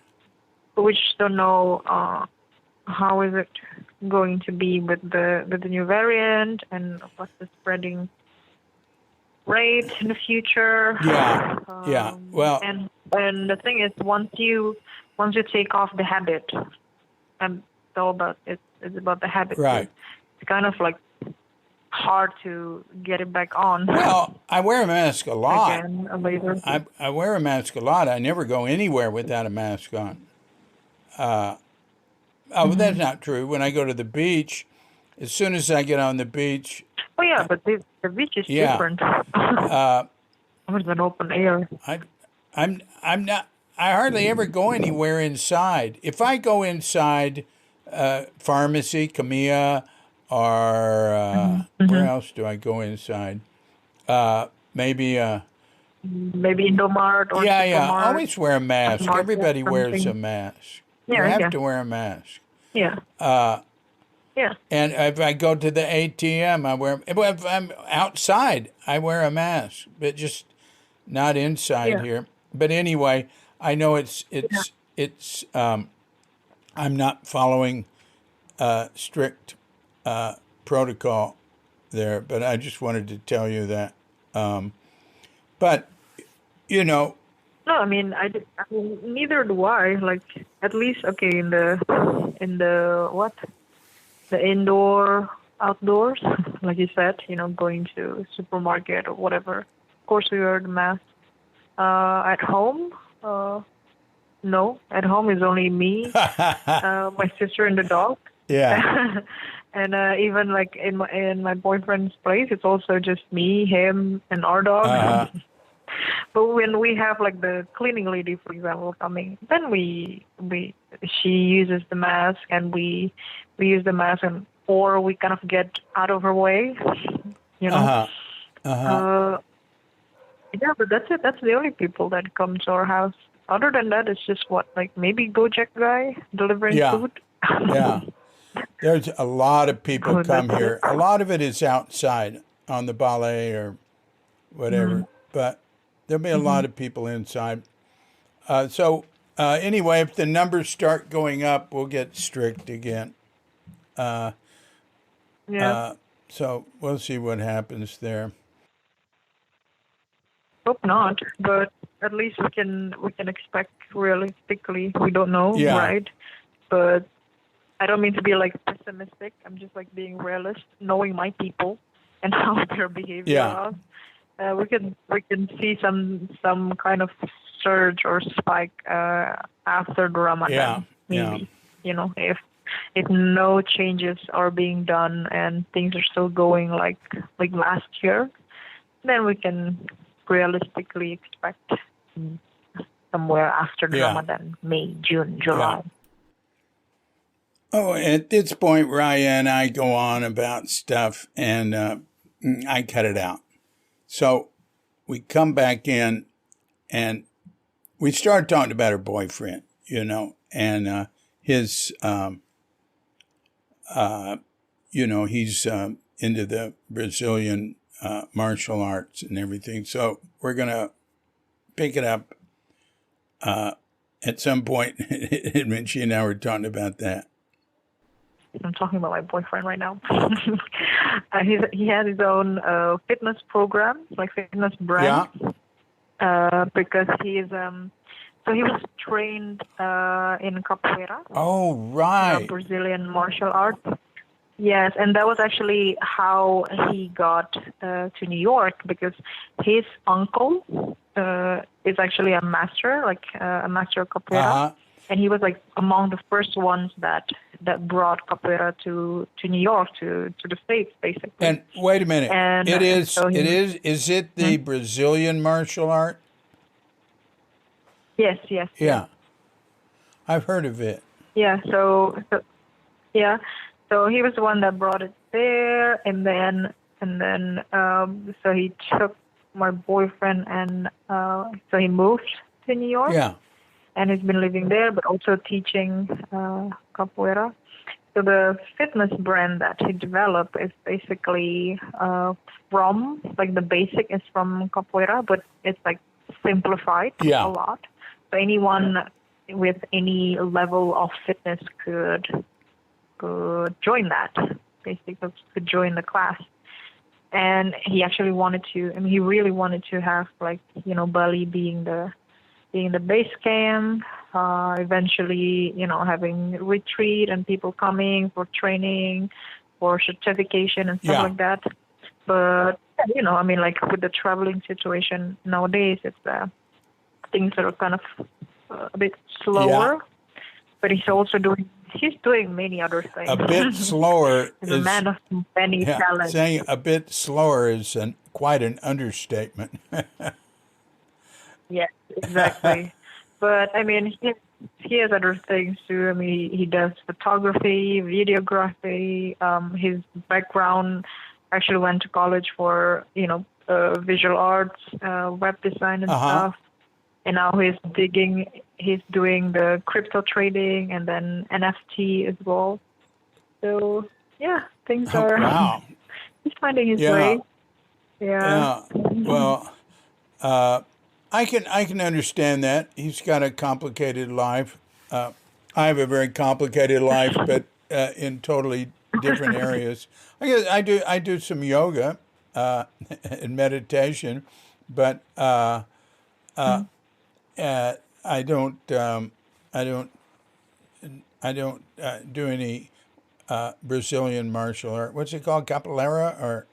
B: But we just don't know how is it going to be with the new variant and what's the spreading rate in the future.
A: Yeah. Well,
B: and the thing is, once you take off the habit, and it's all about it's about the habit.
A: Right.
B: It's kind of like hard to get it back on.
A: Well, I wear a mask a lot.
B: Again, later.
A: I wear a mask a lot. I never go anywhere without a mask on. But that's not true. When I go to the beach, as soon as I get on the beach.
B: Oh yeah, but the beach is different. It's an open air.
A: I'm not. I hardly ever go anywhere inside. If I go inside, pharmacy, Camilla, or where else do I go inside? Maybe
B: Indomart or
A: yeah.
B: Supermart.
A: Always wear a mask. Everybody wears a mask. You have to wear a mask.
B: Yeah.
A: And if I go to the ATM, I wear. If I'm outside, I wear a mask, but just not inside here. But anyway, I know it's. I'm not following strict protocol there, but I just wanted to tell you that. But
B: No, I mean, neither do I. Like, at least, okay, in the what? The indoor, outdoors, like you said, going to supermarket or whatever. Of course, we wear the mask. At home, no. At home is only me, my sister, and the dog.
A: Yeah.
B: And even like in my boyfriend's place, it's also just me, him, and our dog. But when we have like the cleaning lady, for example, coming, then she uses the mask, and we use the mask, or we kind of get out of her way, Yeah, but that's it. That's the only people that come to our house. Other than that, it's just maybe Gojek guy delivering food.
A: Yeah. There's a lot of people come here. A lot of it is outside on the ballet or whatever. but there'll be a lot of people inside. Anyway, if the numbers start going up, we'll get strict again.
B: Yeah.
A: So we'll see what happens there.
B: Hope not, but at least we can expect realistically. We don't know,
A: Yeah.
B: right? But I don't mean to be like pessimistic. I'm just like being realist, knowing my people and how their behavior
A: Yeah.
B: are. We can see some kind of surge or spike after the Ramadan, maybe. If no changes are being done and things are still going like last year, then we can realistically expect somewhere after the Ramadan, May, June, July.
A: Oh, at this point, Raya and I go on about stuff, and I cut it out. So we come back in, and we start talking about her boyfriend, and his, he's into the Brazilian martial arts and everything. So we're going to pick it up at some point when she and I were talking about that.
B: I'm talking about my boyfriend right now. He has his own fitness program, like fitness brand.
A: Yeah.
B: Because he is so he was trained in capoeira.
A: Oh, right.
B: Brazilian martial arts. Yes, and that was actually how he got to New York, because his uncle is actually a master of capoeira. And he was like among the first ones that brought capoeira to New York, to the States, basically.
A: And wait a minute.
B: And
A: is it the Brazilian martial art?
B: Yes.
A: Yeah. I've heard of it.
B: Yeah, so he was the one that brought it there, and then so he took my boyfriend, and so he moved to New York.
A: Yeah.
B: And he's been living there, but also teaching capoeira. So the fitness brand that he developed is basically from, like, the basic is from capoeira, but it's like simplified a lot. So anyone with any level of fitness could join that, basically could join the class. And he actually he really wanted to have, like, Bali being the base camp, eventually, having retreat and people coming for training, for certification and stuff like that. But, like with the traveling situation nowadays, it's things are kind of a bit slower. Yeah. But he's doing many other things.
A: A bit slower
B: He's a man of many talents.
A: Saying a bit slower is quite an understatement.
B: Yes, exactly. But he has other things too. He does photography, videography. His background, actually went to college for visual arts, web design and stuff. And now he's doing the crypto trading and then NFT as well. So yeah, things are.
A: Wow.
B: He's finding his way. Yeah.
A: Well. I can understand that. He's got a complicated life. I have a very complicated life, but in totally different areas. I guess I do some yoga and meditation, but I don't do any Brazilian martial art. What's it called? Capoeira or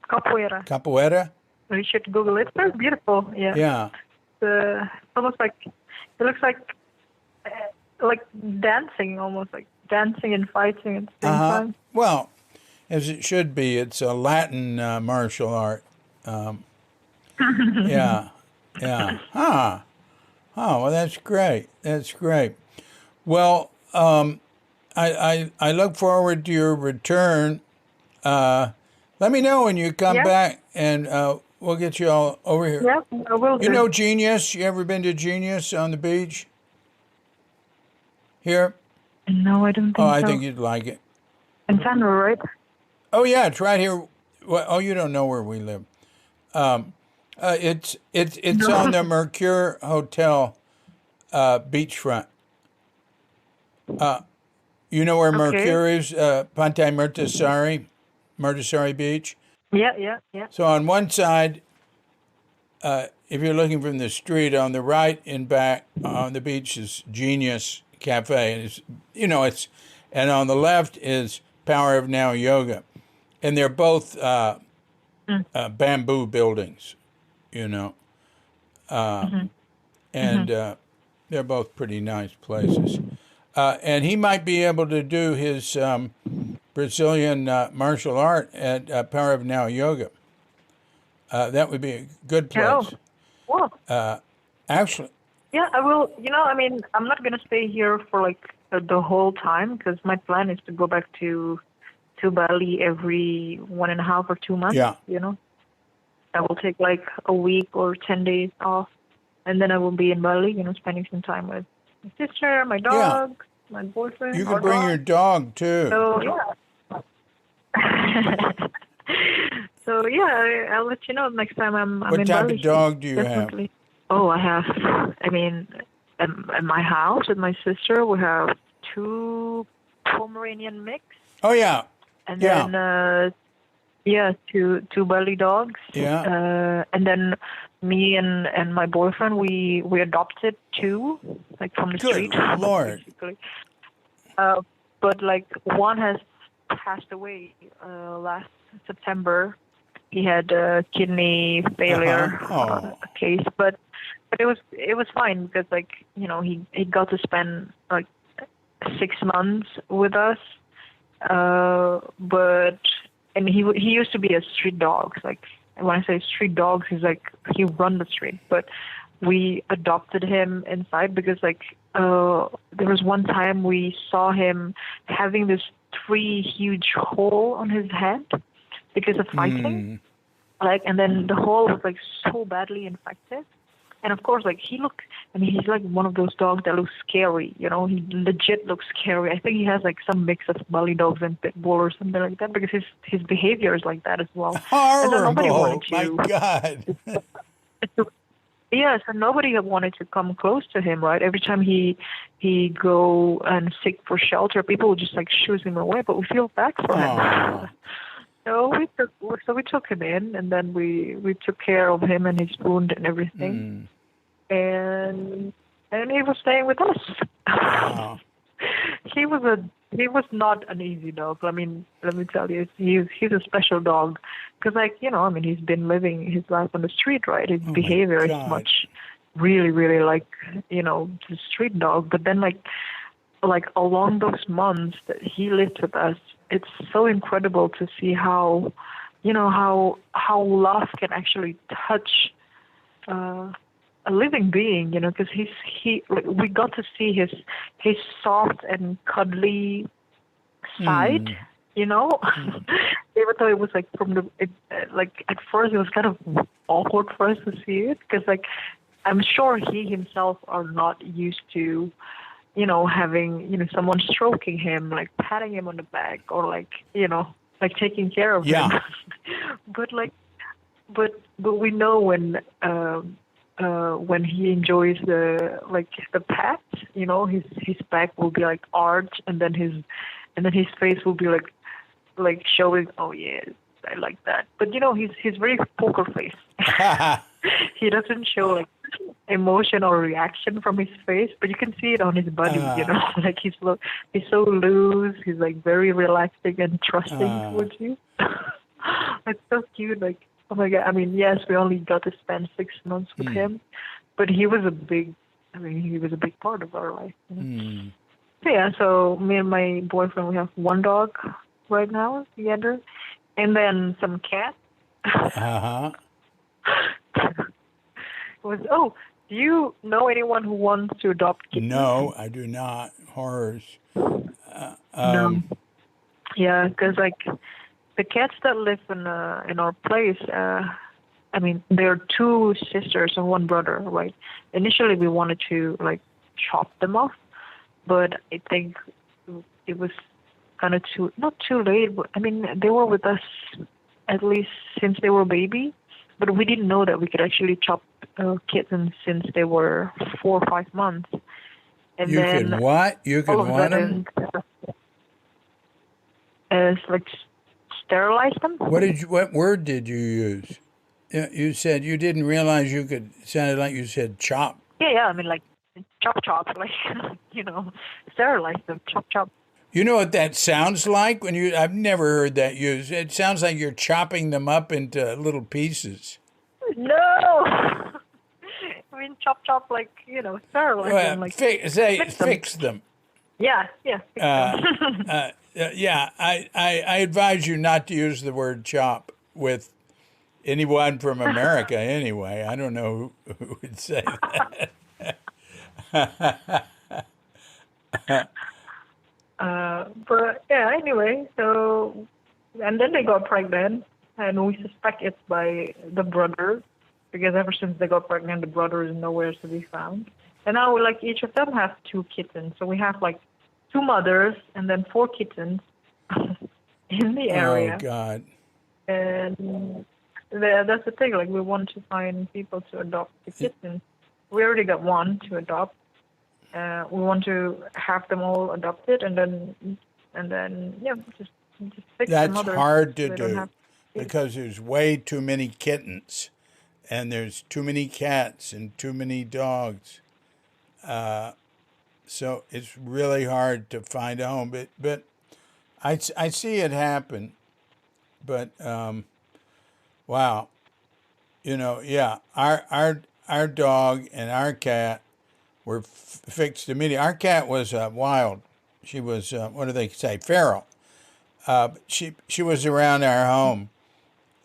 B: capoeira?
A: Capoeira.
B: You should Google it. It's very beautiful. Yeah.
A: Yeah.
B: It's almost like, it looks like dancing, almost like dancing and fighting at the same time.
A: Well, as it should be. It's a Latin martial art. Yeah. Oh, well, that's great. That's great. Well, I look forward to your return. Let me know when you come back, and we'll get you all over here.
B: Yeah, I will do.
A: You know Genius? You ever been to Genius on the beach? Here?
B: No, I don't think so.
A: Oh, I think you'd like it.
B: In San, right?
A: Oh, yeah, it's right here. Well, you don't know where we live. It's on the Mercure Hotel beachfront. You know where
B: Okay.
A: Mercure is? Pantai Murtasari Beach.
B: Yeah.
A: So on one side, if you're looking from the street, on the right and back on the beach is Genius Cafe, and it's, and on the left is Power of Now Yoga, and they're both
B: Mm.
A: bamboo buildings, you know,
B: Mhm.
A: and
B: Mhm.
A: they're both pretty nice places. And he might be able to do his Brazilian martial art at Power of Now Yoga. That would be a good
B: Oh,
A: place.
B: well,
A: Actually,
B: yeah, I will. I mean, I'm not gonna stay here for like the whole time because my plan is to go back to Bali every 1.5 or 2 months.
A: yeah.
B: I will take like a week or 10 days off, and then I will be in Bali. Spending some time with my sister, my
A: Yeah,
B: dog, my
A: you
B: boyfriend, our
A: could bring your
B: dog.
A: dog too.
B: So yeah. So yeah, I'll let you know next time I'm
A: What
B: in
A: type of
B: Bali.
A: dog do you have?
B: Definitely. Oh, I have. I mean, at my house with my sister, we have two Pomeranian mix,
A: Oh yeah,
B: and
A: yeah,
B: then yeah, two Bali dogs,
A: yeah.
B: and then me and my boyfriend we adopted two, like from the
A: Good
B: street,
A: Lord.
B: basically. Uh, but like one has passed away last September. He had a kidney
A: Uh huh.
B: failure
A: Oh,
B: case, but it was fine because like he got to spend like 6 months with us. But and he used to be a street dog. Like when I say street dogs, he's like he run the street. But we adopted him inside because like there was one time we saw him having this three huge hole on his head because of fighting.
A: mm,
B: Like, and then the hole was like so badly infected. And of course, like he's like one of those dogs that looks scary. He legit looks scary. I think he has like some mix of Bali dogs and pit bull or something like that because his behavior is like that as well. And so nobody wanted
A: horrible! My
B: to.
A: God.
B: Yeah, so nobody wanted to come close to him, right? Every time he go and seek for shelter, people would just like shoo him away. But we feel bad for him.
A: Oh,
B: So we took him in, and then we took care of him and his wound and everything,
A: mm,
B: and he was staying with us.
A: wow.
B: He was not an easy dog. I mean, let me tell you, he's a special dog, because I mean, he's been living his life on the street, right? His
A: Oh my
B: behavior is
A: God.
B: much, really, really like the street dog. But then like along those months that he lived with us, it's so incredible to see how how love can actually touch uh, a living being, because we got to see his soft and cuddly side,
A: Mm,
B: you know.
A: mm,
B: Even though it was like like at first it was kind of awkward for us to see it, because like I'm sure he himself are not used to having, someone stroking him, like patting him on the back, or like, like taking care of him.
A: yeah.
B: But like, but we know when he enjoys the pat, his back will be like arched, and then his face will be like showing, oh yeah, I like that. But he's very poker face. He doesn't show like emotion or reaction from his face, but you can see it on his body, like he's so loose, he's like very relaxing and trusting
A: uh,
B: towards you. It's so cute. Like, oh my God. I mean, yes, we only got to spend 6 months with
A: mm,
B: him, but he was a big part of our life.
A: mm,
B: So, yeah, so me and my boyfriend, we have one dog right now together, and then some cats.
A: uh-huh.
B: Oh, do you know anyone who wants to adopt kittens?
A: No, I do not. Horrors.
B: No.
A: Um,
B: Yeah, because like the cats that live in our place, I mean, there are two sisters and one brother, right? Initially, we wanted to like chop them off, but I think it was kind of not too late. But I mean, they were with us at least since they were baby. but we didn't know that we could actually chop kittens since they were 4 or 5 months. And
A: You
B: then
A: can what? You
B: all
A: can
B: of a
A: want them?
B: sudden, like sterilize them.
A: What word did you use? You said you didn't realize you could. It sounded like you said chop.
B: Yeah. I mean, like chop, like sterilize them, chop.
A: You know what that sounds like when you? I've never heard that used. It sounds like you're chopping them up into little pieces.
B: No, I mean chop, like sterilize them, like
A: Fix them.
B: Yeah. Fix them.
A: Yeah, I advise you not to use the word chop with anyone from America anyway. I don't know who would say that.
B: But yeah, anyway, so and then they got pregnant, and we suspect it's by the brother, because ever since they got pregnant, the brother is nowhere to be found. And now, like, each of them have 2 kittens, so we have like 2 mothers and then 4 kittens in the area.
A: Oh God!
B: And that's the thing. Like, we want to find people to adopt the kittens. We already got one to adopt. We want to have them all adopted, and then yeah, just fix
A: That's
B: the mothers.
A: hard
B: so
A: to
B: they don't
A: do
B: have
A: because there's way too many kittens, and there's too many cats and too many dogs. So it's really hard to find a home. But I see it happen. But wow, yeah, our dog and our cat were fixed immediately. Our cat was wild. She was what do they say, feral. She was around our home,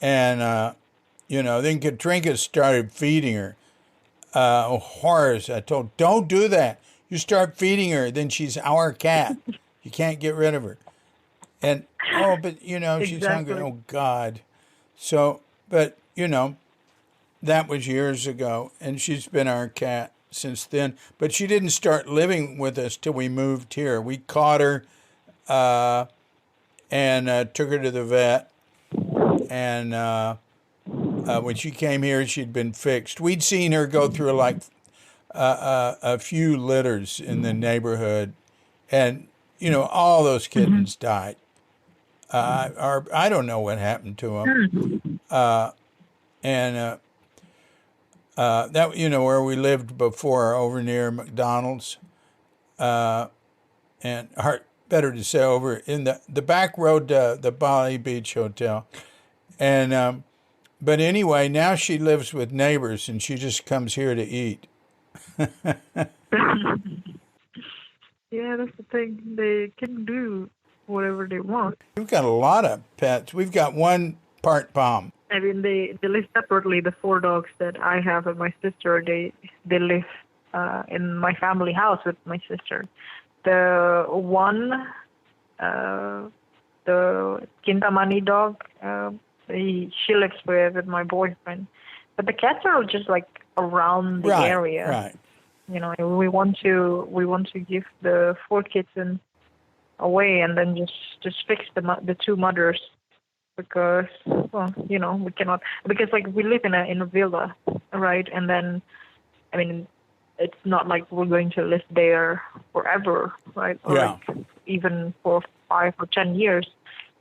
A: and then Katrinka started feeding her. Horrors! I told, don't do that. You start feeding her, then she's our cat. You can't get rid of her. And but she's hungry.
B: Exactly.
A: Oh God! So, but that was years ago, and she's been our cat since then. But she didn't start living with us till we moved here. We caught her and took her to the vet. And when she came here, she'd been fixed. We'd seen her go through like a few litters in the neighborhood, and all those kittens died. Or I don't know what happened to them. And that where we lived before, over near McDonald's, and better to say over in the back road to the Bali Beach Hotel, and but anyway, now she lives with neighbors and she just comes here to eat.
B: Yeah, that's the thing. They can do whatever they want.
A: We've got a lot of pets. We've got one part pom.
B: I mean, they live separately. The 4 dogs that I have and my sister, they live in my family house with my sister. The one, the Kintamani dog, she lives with my boyfriend. But the cats are just like around the area.
A: Right.
B: We want to give the 4 kittens away and then just fix the 2 mothers, because we cannot, because like we live in a villa, right? And then I mean, it's not like we're going to live there forever, right? Or like even for 5 or 10 years.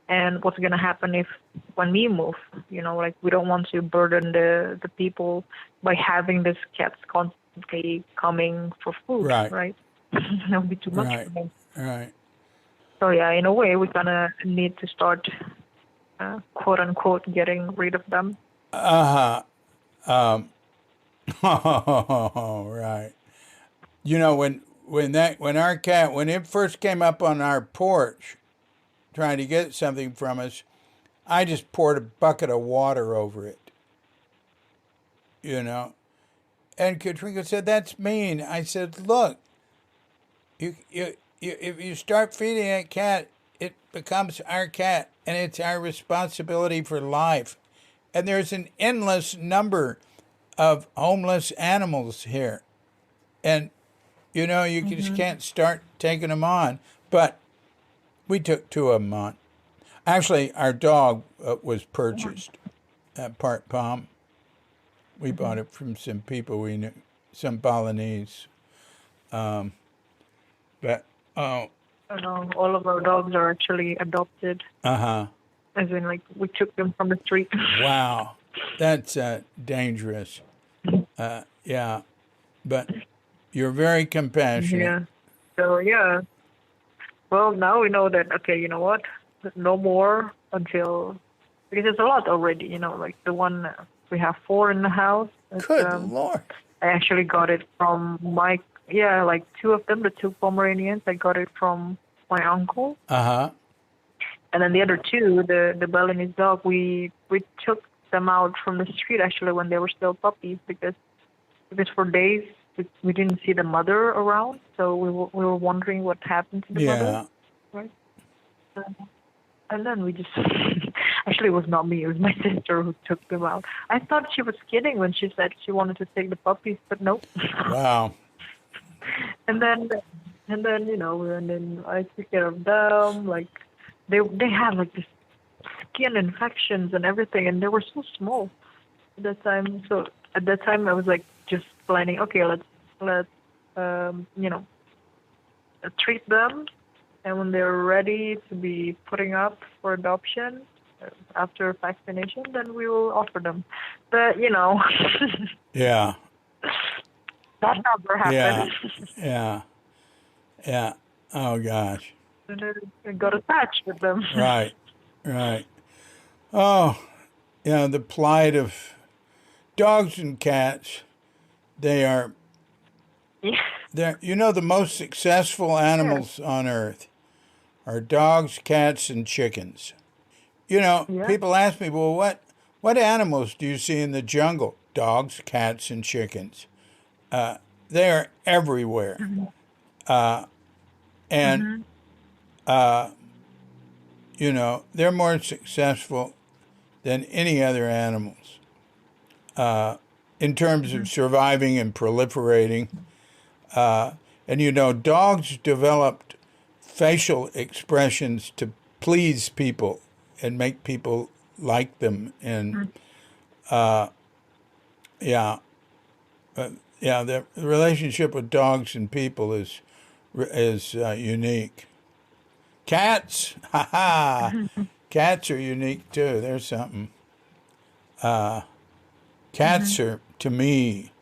B: And what's going to happen when we move? Like we don't want to burden the people by having these cats constantly coming for food, right? That would be too much for them.
A: Right.
B: So yeah, in a way, we're gonna need to start, quote unquote, getting rid of them.
A: Oh, right. When our cat, when it first came up on our porch, trying to get something from us, I just poured a bucket of water over it. And Katrina said, "That's mean." I said, "Look, if you start feeding that cat, it becomes our cat, and it's our responsibility for life. And there's an endless number of homeless animals here, and you just can't start taking them on." But we took 2 of them on. Actually, our dog was purchased, part pom. We bought it from some people we knew, some Balinese. But oh,
B: Oh no, all of our dogs are actually adopted.
A: uh-huh.
B: As in, like, we took them from the street.
A: Wow, that's dangerous. Yeah, but you're very compassionate.
B: Yeah. So yeah. Well, now we know that. Okay, you know what? No more until, because it's a lot already. You know, like the one we have 4 in the house.
A: Good Lord.
B: I actually got it from my, like 2 of them, the 2 Pomeranians. I got it from my uncle.
A: Uh-huh.
B: And then the other 2, the Balinese dog, we took them out from the street actually when they were still puppies, because for days we didn't see the mother around, so we were wondering what happened to the mother, right? And then we just actually, it was not me, it was my sister who took them out. I thought she was kidding when she said she wanted to take the puppies, but nope.
A: Wow.
B: and then and then I took care of them. Like they had like this skin infections and everything, and they were so small at that time. So at that time, I was like just planning. Okay, let's treat them, and when they're ready to be putting up for adoption after vaccination, then we will offer them. But
A: Yeah.
B: that never happened.
A: Yeah. Oh gosh.
B: And then I got attached with them.
A: Right. Oh, the plight of dogs and cats. They're the most successful animals on earth are dogs, cats, and chickens. People ask me, well, what animals do you see in the jungle? Dogs, cats, and chickens. They are everywhere. And they're more successful than any other animals in terms of surviving and proliferating. And dogs developed facial expressions to please people and make people like them. And the relationship with dogs and people is unique. Cats, cats are unique too. There's something. Cats are, to me,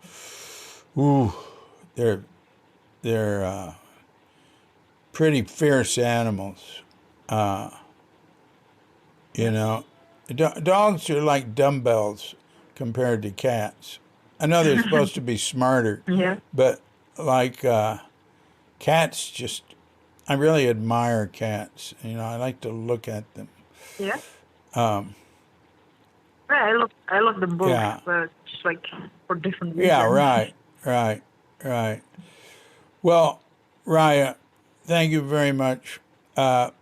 A: they're pretty fierce animals. Dogs are like dumbbells compared to cats. I know they're supposed to be smarter, but like cats, just I really admire cats. I like to look at them.
B: Yeah. I love them both, but just like for different reasons.
A: Yeah, right. Well, Raya, thank you very much.
B: Thank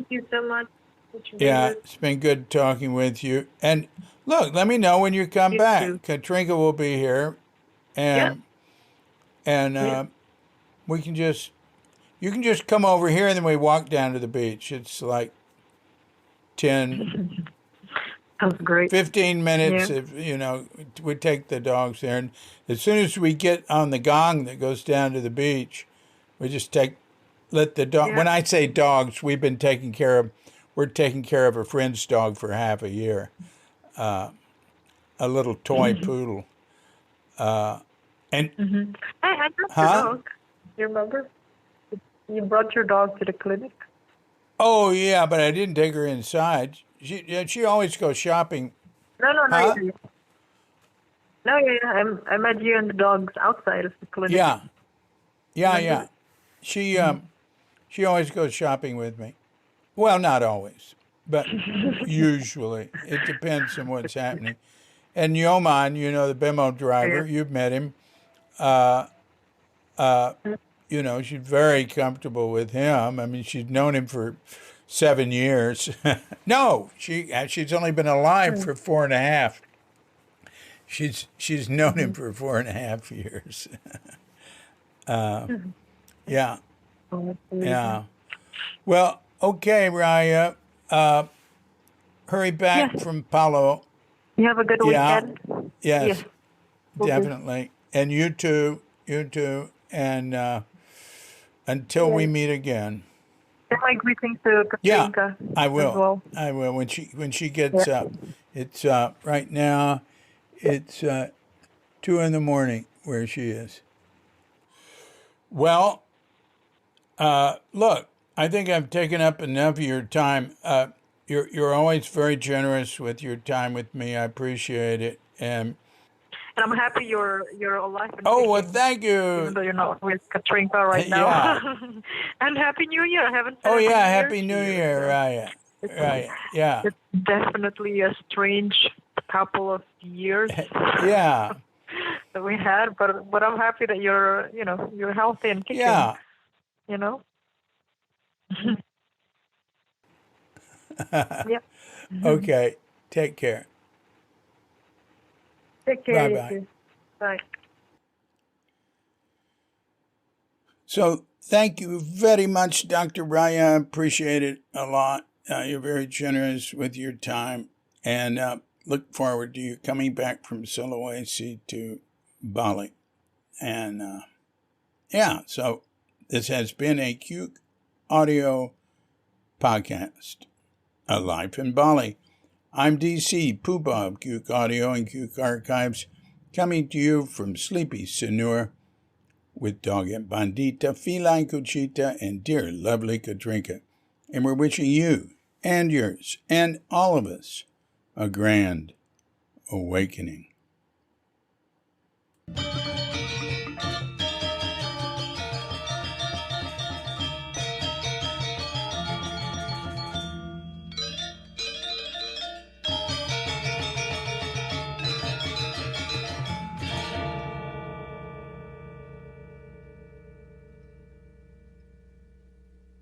B: you so much.
A: It's been good talking with you. And look, let me know when you come back.
B: Too.
A: Katrinka will be here, and we can you can just come over here, and then we walk down to the beach. It's like 10.
B: Sounds great.
A: 15 minutes, we take the dogs there. And as soon as we get on the gong that goes down to the beach, we just let the dog, when I say dogs, we're taking care of a friend's dog for half a year, a little toy poodle.
B: I got your dog. You remember? You brought your dog to the clinic?
A: Oh, yeah, but I didn't take her inside. She always goes shopping.
B: No. I met you and the dogs outside of the clinic.
A: Yeah. She always goes shopping with me. Well, not always, but usually. It depends on what's happening. And Yoman, the Bemo driver, you've met him. She's very comfortable with him. I mean, she's known him for 7 years. No, she's only been alive for 4.5. She's known him for 4.5 years. Yeah. Well, okay, Raya. Hurry back from Palo.
B: You have a good weekend.
A: Yes,
B: Okay.
A: definitely. And you too. You too. And until we meet again.
B: And my greetings to
A: Yeah,
B: Katrinka
A: I
B: as
A: will.
B: well.
A: I will when she gets
B: Yeah.
A: up. It's right now. It's 2 in the morning where she is. Well, look, I think I've taken up enough of your time. You're always very generous with your time with me. I appreciate it. And
B: I'm happy you're alive and
A: oh, well,
B: kicking,
A: thank
B: even
A: you.
B: though you're not with Katrinka right now.
A: Yeah.
B: And Happy New Year. I haven't said
A: Oh,
B: Happy
A: yeah.
B: New Year
A: Happy
B: to
A: New
B: you.
A: Year,
B: So
A: Raya.
B: it's,
A: Raya. Yeah.
B: it's definitely a strange couple of years
A: Yeah.
B: that we had, but I'm happy that you're healthy and kicking.
A: Yeah.
B: You know. Yep.
A: Okay. Take care.
B: Take care,
A: Bye
B: you
A: bye.
B: too. Bye.
A: So, thank you very much, Dr. Raya. I appreciate it a lot. You're very generous with your time, and look forward to you coming back from Sulawesi to Bali. And yeah, so this has been a Cuke Audio podcast, A Life in Bali. I'm DC Poobah of Cuke Audio and Cuke Archives, coming to you from sleepy Sanur with Dog and Bandita, Feline Cuchita, and dear lovely Katrinka. And we're wishing you and yours and all of us a grand awakening.